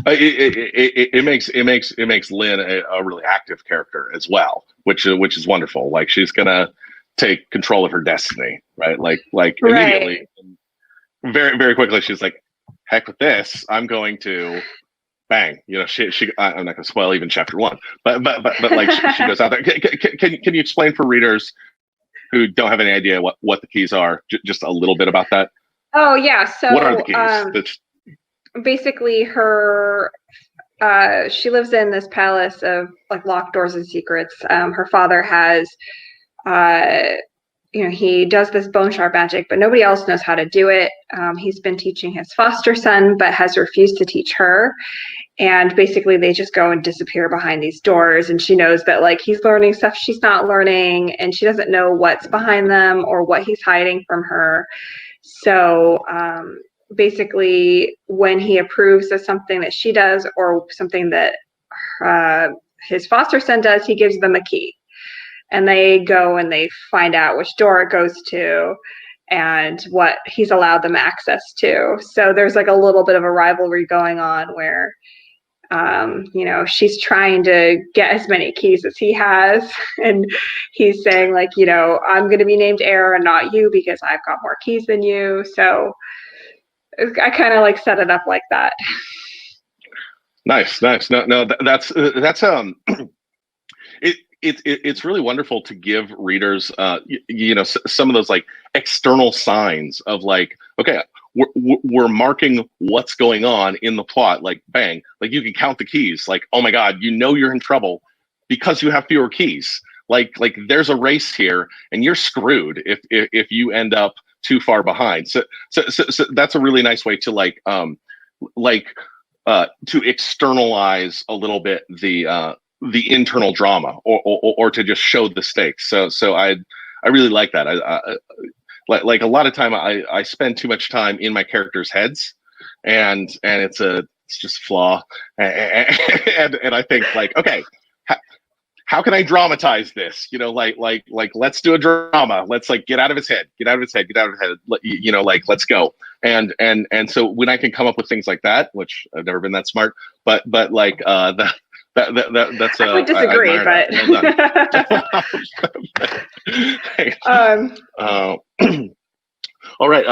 It makes Lynn a really active character as well, which is wonderful. Like, she's gonna take control of her destiny, right? Like immediately, very very quickly, she's like, heck with this, I'm going to bang. She I'm not gonna spoil even chapter 1, but like she goes out there. Can you explain for readers who don't have any idea what the keys are, just a little bit about that? Oh yeah, so what are the keys? Basically, she lives in this palace of like locked doors and secrets. Her father has he does this bone sharp magic, but nobody else knows how to do it. He's been teaching his foster son, but has refused to teach her. And basically they just go and disappear behind these doors, and she knows that like he's learning stuff she's not learning, and she doesn't know what's behind them or what he's hiding from her. So basically, when he approves of something that she does or something that his foster son does, he gives them a key, and they go and they find out which door it goes to and what he's allowed them access to. So there's like a little bit of a rivalry going on where she's trying to get as many keys as he has, and he's saying like, I'm going to be named heir and not you because I've got more keys than you. So I kind of like set it up like that. Nice. No, that's it's really wonderful to give readers, some of those like external signs of like, okay, we're marking what's going on in the plot. Like, bang, like you can count the keys. Like, oh my God, you're in trouble because you have fewer keys. Like there's a race here, and you're screwed if you end up too far behind. So that's a really nice way to to externalize a little bit the internal drama, or to just show the stakes. So I really like that. I like a lot of time I spend too much time in my characters' heads, and it's a it's just flaw. And I think like, okay, how can I dramatize this? You know, like let's do a drama. Let's like get out of his head. You know, like let's go. And so when I can come up with things like that, which I've never been that smart, but like that's I would disagree, but well done. All right.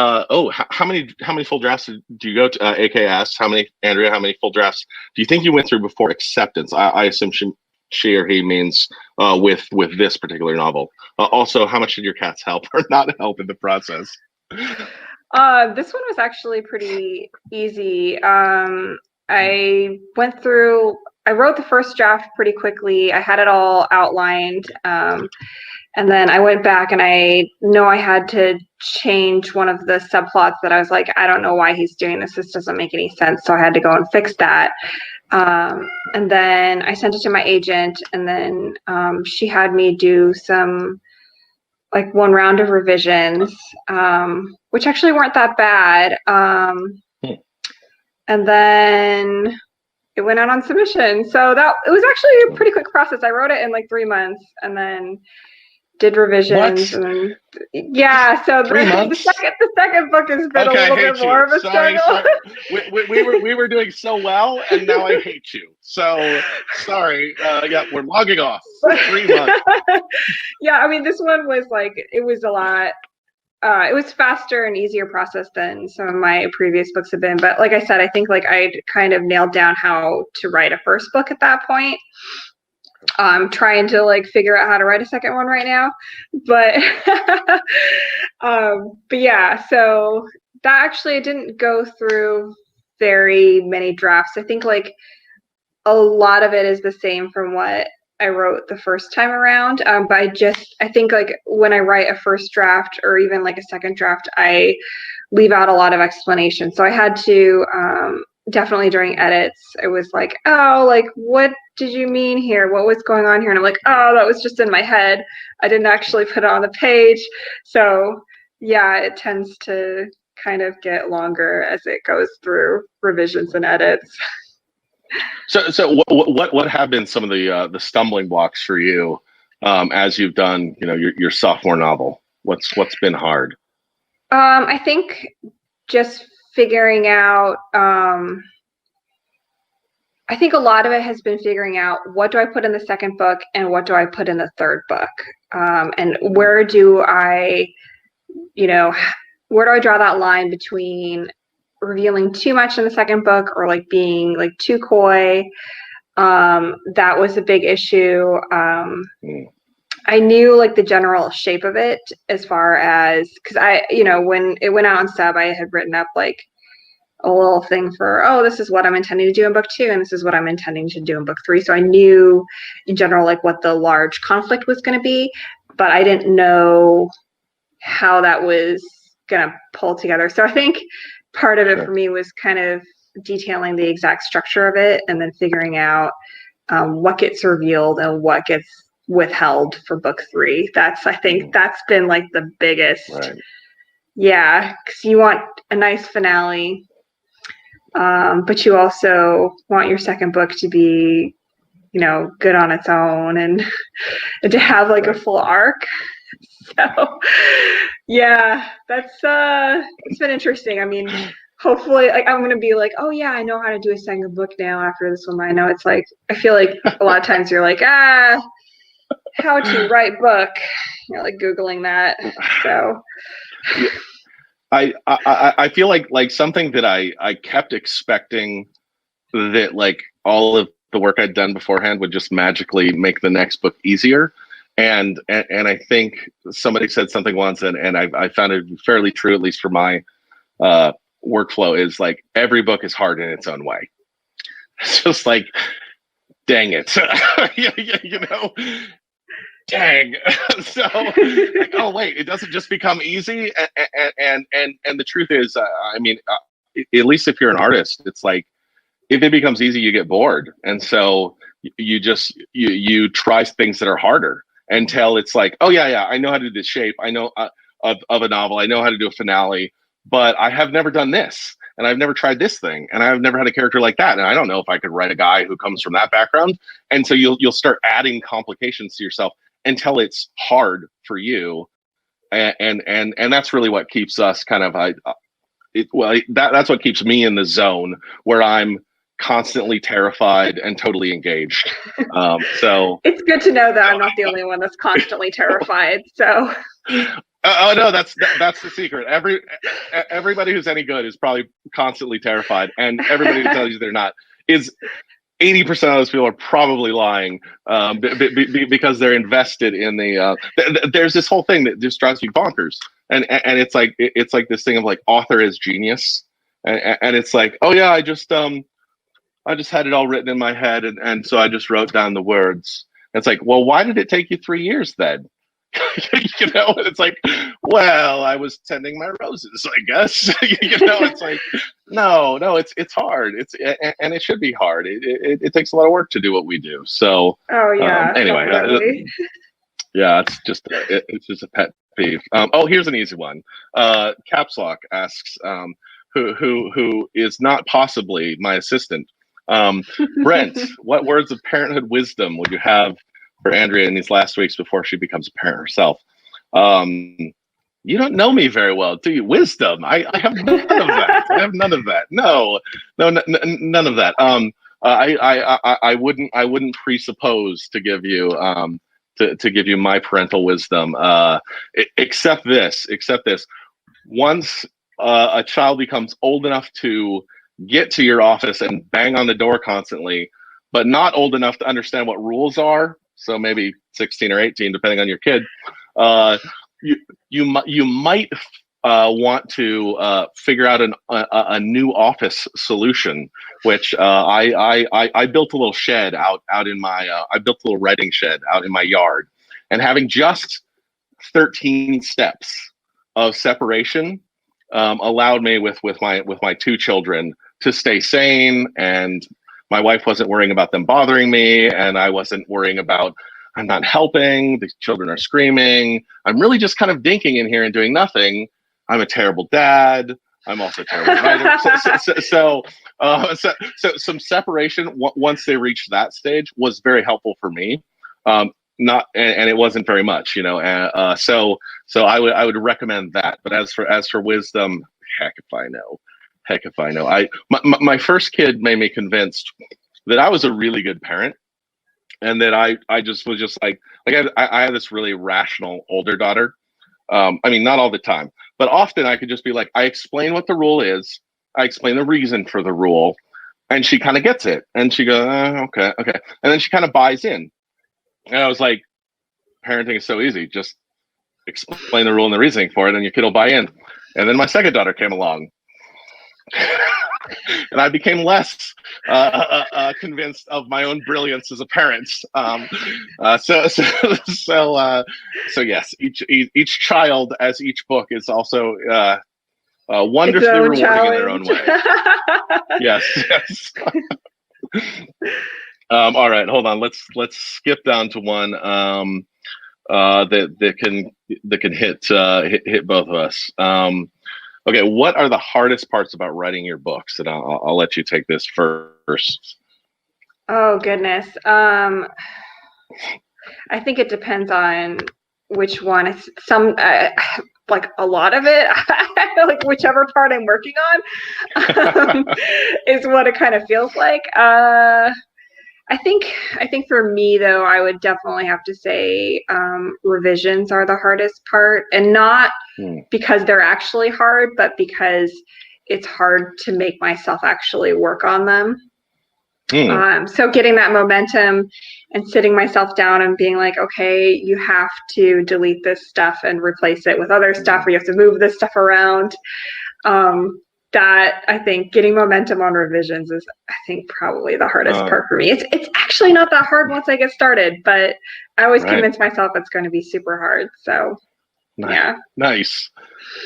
How many full drafts do you go to? AK asks, Andrea, how many full drafts do you think you went through before acceptance? I assume she or he means with this particular novel. Also, how much did your cats help or not help in the process? This one was actually pretty easy. I wrote the first draft pretty quickly. I had it all outlined. And then I went back and I know I had to change one of the subplots that I was like, I don't know why he's doing this. This doesn't make any sense. So I had to go and fix that. And then I sent it to my agent, and then she had me do some like one round of revisions, which actually weren't that bad. And then it went out on submission. So it was actually a pretty quick process. I wrote it in like 3 months and then did revisions. What? And yeah, so the second book has been a little bit more of a struggle. Sorry. We were doing so well, and now I hate you. So sorry. Yeah, we're logging off. 3 months. Yeah, I mean, this one was like, it was a lot. It was faster and easier process than some of my previous books have been. But like I said, I think like I'd kind of nailed down how to write a first book at that point. I'm trying to like figure out how to write a second one right now, but but yeah, so that actually didn't go through very many drafts. I think like a lot of it is the same from what I wrote the first time around, but I think like when I write a first draft or even like a second draft, I leave out a lot of explanation. So I had to definitely during edits, it was like, oh, like what did you mean here? What was going on here? And I'm like, oh, that was just in my head. I didn't actually put it on the page. So yeah, it tends to kind of get longer as it goes through revisions and edits. So what have been some of the stumbling blocks for you as you've done, you know, your sophomore novel? What's been hard? I think just figuring out, I think a lot of it has been figuring out what do I put in the second book and what do I put in the third book, and where do I draw that line between revealing too much in the second book or like being like too coy. That was a big issue. I knew like the general shape of it as far as, because when it went out on sub, I had written up like a little thing for, oh, this is what I'm intending to do in book 2 and this is what I'm intending to do in book 3. So I knew in general like what the large conflict was going to be, but I didn't know how that was going to pull together. So I think part of it for me was kind of detailing the exact structure of it and then figuring out what gets revealed and what gets withheld for book 3. I think that's been like the biggest. Right. Yeah, because you want a nice finale, but you also want your second book to be, good on its own and to have like a full arc. So yeah, that's it's been interesting. I mean, hopefully like I'm gonna be like, oh yeah, I know how to do a second book now after this one. I know it's like, I feel like a lot of times you're like, how to write book, you're like Googling that. So yeah. I feel like something that I kept expecting that like all of the work I'd done beforehand would just magically make the next book easier. And I think somebody said something once, and I found it fairly true, at least for my workflow, is like every book is hard in its own way. It's just like, dang it, dang. So like, oh wait, it doesn't just become easy. And the truth is, I mean, at least if you're an artist, it's like if it becomes easy, you get bored, and so you try things that are harder. Until it's like, oh yeah, I know how to do this shape. I know of a novel. I know how to do a finale, but I have never done this. and I've never tried this thing, and I've never had a character like that, and I don't know if I could write a guy who comes from that background. And so you'll start adding complications to yourself until it's hard for you, and that's really what keeps us kind of that's what keeps me in the zone where I'm constantly terrified and totally engaged. So it's good to know that I'm not the only one that's constantly terrified. So oh no, that's the secret. Everybody who's any good is probably constantly terrified, and everybody who tells you they're not is 80% of those people are probably lying, because they're invested in the. There's this whole thing that just drives you bonkers, and it's like this thing of like author as genius, and it's like, oh yeah, I just had it all written in my head, and so I just wrote down the words. And it's like, well, why did it take you 3 years then? It's like, well, I was tending my roses, I guess. It's like, no, it's hard. And it should be hard. It takes a lot of work to do what we do. So, oh yeah. Anyway, yeah, it's just a pet peeve. Oh, here's an easy one. Caps Lock asks, who is not possibly my assistant. Brent, what words of parenthood wisdom would you have for Andrea in these last weeks before she becomes a parent herself? You don't know me very well, do you? Wisdom? I have none of that. I have none of that. No, none of that. I wouldn't presuppose to give you to give you my parental wisdom. Except this. Once a child becomes old enough to get to your office and bang on the door constantly, but not old enough to understand what rules are, so maybe 16 or 18, depending on your kid, you might want to figure out a new office solution, which I built a little shed out in my I built a little writing shed out in my yard, and having just 13 steps of separation allowed me with my 2 children to stay sane, and my wife wasn't worrying about them bothering me, and I wasn't worrying about I'm not helping, the children are screaming, I'm really just kind of dinking in here and doing nothing. I'm a terrible dad. I'm also a terrible writer. So some separation once they reached that stage was very helpful for me. Not and it wasn't very much, so I would recommend that. But as for wisdom, heck if I know. My first kid made me convinced that I was a really good parent, and that I just was just like I had this really rational older daughter. I mean, not all the time, but often I could just be like, I explain what the rule is, I explain the reason for the rule, and she kind of gets it, and she goes, okay, and then she kind of buys in. And I was like, parenting is so easy. Just explain the rule and the reasoning for it, and your kid will buy in. And then my second daughter came along, and I became less convinced of my own brilliance as a parent. So yes, each child, as each book, is also wonderfully rewarding in their own way. Yes. All right, hold on. Let's skip down to one that can hit both of us. Okay, what are the hardest parts about writing your books? And I'll let you take this first. Oh goodness. I think it depends on which one. It's like a lot of it, like whichever part I'm working on is what it kind of feels like. I think for me though, I would definitely have to say revisions are the hardest part, and not because they're actually hard, but because it's hard to make myself actually work on them. So getting that momentum and sitting myself down and being like, okay, you have to delete this stuff and replace it with other stuff, or you have to move this stuff around. That I think getting momentum on revisions is, I think, probably the hardest part for me. It's actually not that hard once I get started, but I always convince myself it's going to be super hard. So yeah. Nice.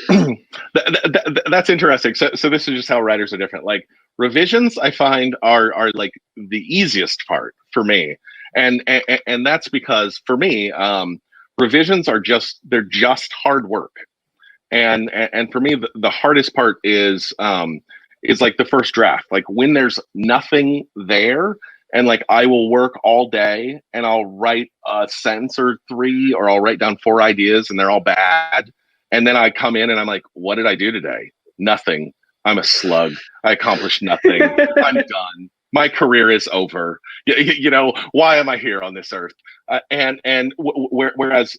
That's interesting. So this is just how writers are different. Like revisions, I find are like the easiest part for me, and that's because for me, revisions are just hard work. And for me, the hardest part is is like the first draft. Like when there's nothing there, and like I will work all day and I'll write a sentence or three, or I'll write down 4 ideas and they're all bad. And then I come in and I'm like, what did I do today? Nothing. I'm a slug. I accomplished nothing. I'm done. My career is over. You know, why am I here on this earth? Whereas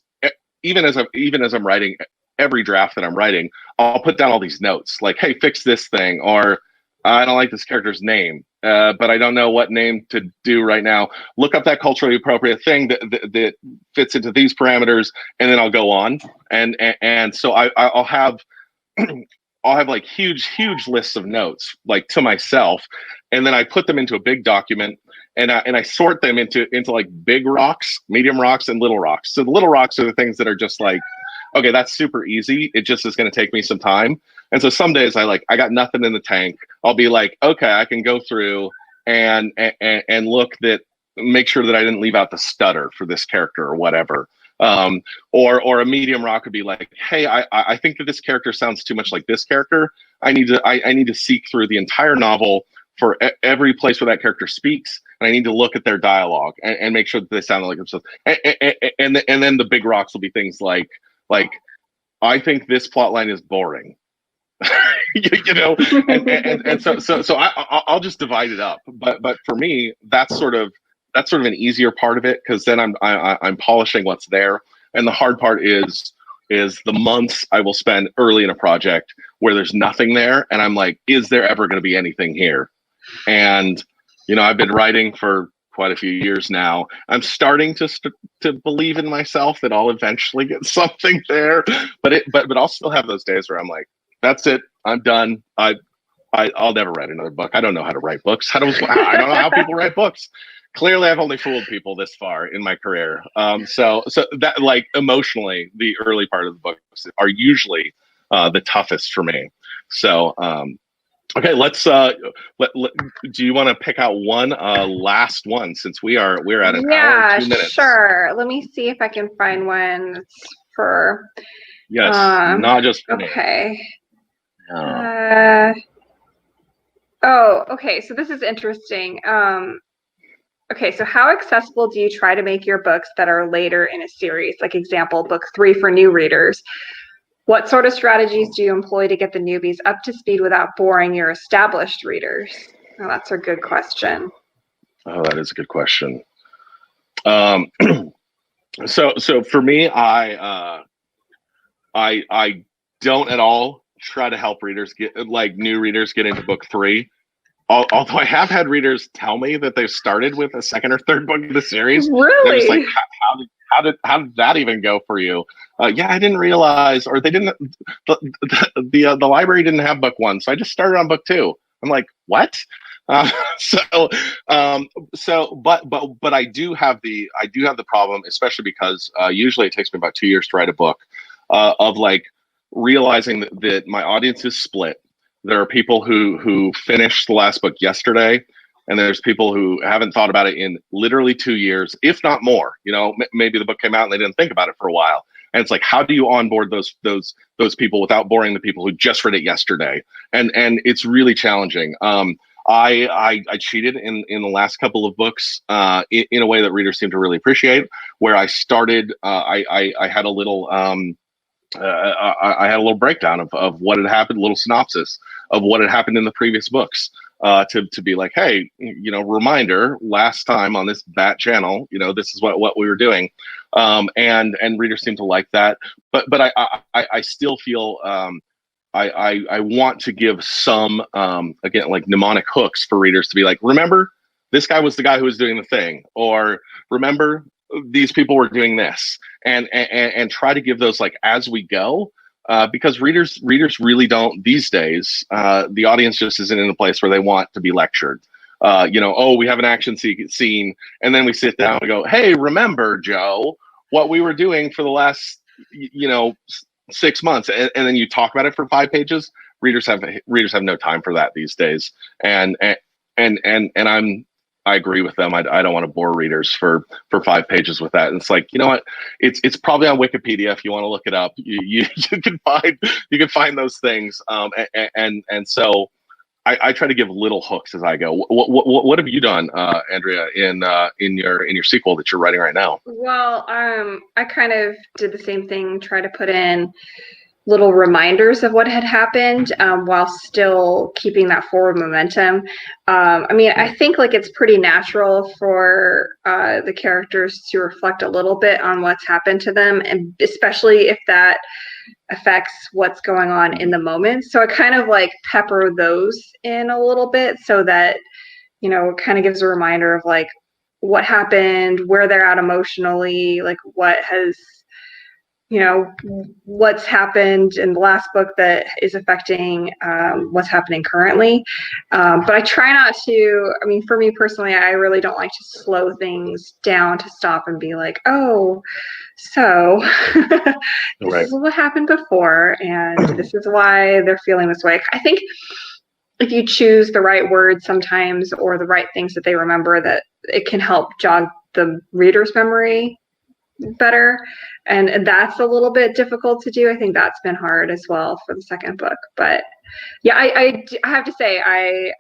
even as I'm writing every draft that I'm writing, I'll put down all these notes like, hey, fix this thing, or I don't like this character's name, but I don't know what name to do right now. Look up that culturally appropriate thing that fits into these parameters, and then I'll go on. And so I'll have I'll have like huge lists of notes like to myself, and then I put them into a big document, and I sort them into like big rocks, medium rocks, and little rocks. So the little rocks are the things that are just like, okay, that's super easy. It just is going to take me some time. And so some days I got nothing in the tank. I'll be like, okay, I can go through and look make sure that I didn't leave out the stutter for this character or whatever. Or a medium rock would be like, hey, I think that this character sounds too much like this character. I need to seek through the entire novel for every place where that character speaks, and I need to look at their dialogue and make sure that they sound like themselves. And then the big rocks will be things like I think this plot line is boring. you know, and so I'll just divide it up. But for me, that's sort of an easier part of it, because then I'm polishing what's there, and the hard part is the months I will spend early in a project where there's nothing there, and I'm like, is there ever going to be anything here? And you know, I've been writing for quite a few years now. I'm starting to believe in myself that I'll eventually get something there, but I'll still have those days where I'm like, that's it, I'm done. I'll never write another book. I don't know how to write books. I don't know how people write books. Clearly, I've only fooled people this far in my career. So that, like, emotionally, the early part of the books are usually the toughest for me. So, okay, let's. Do you want to pick out one last one, since we're at an hour and 2 minutes? Sure. Let me see if I can find one for. Yes, not just for me. Okay. No. Okay. So this is interesting. Okay, so how accessible do you try to make your books that are later in a series? Like, example, book 3 for new readers. What sort of strategies do you employ to get the newbies up to speed without boring your established readers? Oh, that's a good question. Oh, that is a good question. So for me, I don't at all try to help readers new readers get into book 3. Although I have had readers tell me that they've started with a second or third book of the series. Really? They're just like, how did that even go for you? Yeah, I didn't realize, or they didn't. The library didn't have book 1, so I just started on book 2. I'm like, what? But I do have the problem, especially because usually it takes me about 2 years to write a book, of like realizing that my audience is split. There are people who finished the last book yesterday, and there's people who haven't thought about it in literally 2 years, if not more. You know, maybe the book came out and they didn't think about it for a while. And it's like, how do you onboard those people without boring the people who just read it yesterday? And it's really challenging. I cheated in the last couple of books in a way that readers seem to really appreciate. Where I started, I had a little. I had a little breakdown of what had happened, a little synopsis of what had happened in the previous books, to be like, hey, you know, reminder, last time on this Bat channel, you know, this is what we were doing, and readers seem to like that. But I still feel I want to give some again, like, mnemonic hooks for readers to be like, remember, this guy was the guy who was doing the thing, or remember, these people were doing this, and try to give those like as we go, because readers really don't these days. The audience just isn't in a place where they want to be lectured. You know, oh, we have an action scene, and then we sit down and go, hey, remember, Joe, what we were doing for the last 6 months, and then you talk about it for 5 pages. Readers have no time for that these days, and I agree with them. I don't want to bore readers for 5 pages with that. And it's like, you know what? It's probably on Wikipedia if you want to look it up. You can find those things. And so I try to give little hooks as I go. What have you done, Andrea, in your sequel that you're writing right now? Well, I kind of did the same thing, try to put in little reminders of what had happened while still keeping that forward momentum. I mean, I think like it's pretty natural for the characters to reflect a little bit on what's happened to them, and especially if that affects what's going on in the moment. So I kind of like pepper those in a little bit so that, you know, it kind of gives a reminder of like what happened, where they're at emotionally, like what has, you know, what's happened in the last book that is affecting what's happening currently. But I try not to, I mean, for me personally, I really don't like to slow things down to stop and be like, oh, so this is what happened before, and this is why they're feeling this way. I think if you choose the right words sometimes or the right things that they remember, that it can help jog the reader's memory better, and that's a little bit difficult to do. I think that's been hard as well for the second book. But yeah, I have to say I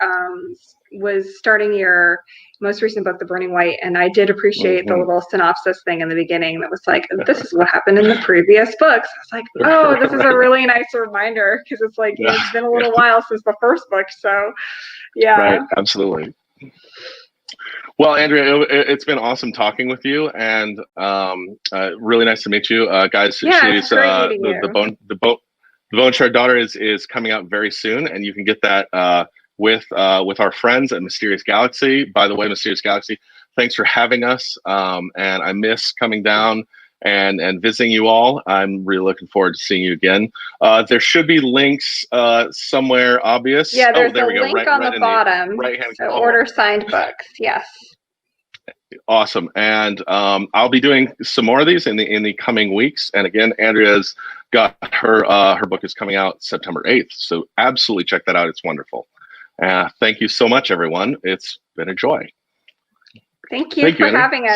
was starting your most recent book, The Burning White, and I did appreciate the little synopsis thing in the beginning that was like, this is what happened in the previous books. I was like, oh, this is a really nice reminder, because it's like it's been a little while since the first book. So yeah. Right, absolutely. Well, Andrea, it's been awesome talking with you, and really nice to meet you, guys. Yeah, she's it's great meeting you. The Bone Shard Daughter is coming out very soon, and you can get that with our friends at Mysterious Galaxy. By the way, Mysterious Galaxy, thanks for having us, and I miss coming down and visiting you all. I'm really looking forward to seeing you again. There should be links somewhere obvious. Yeah, there's there a we go. link on the bottom. Right-hand so order signed books. Yes. Awesome. And I'll be doing some more of these in the coming weeks. And again, Andrea's got her book is coming out September 8th. So absolutely check that out. It's wonderful. Thank you so much, everyone. It's been a joy. Thank you for having us.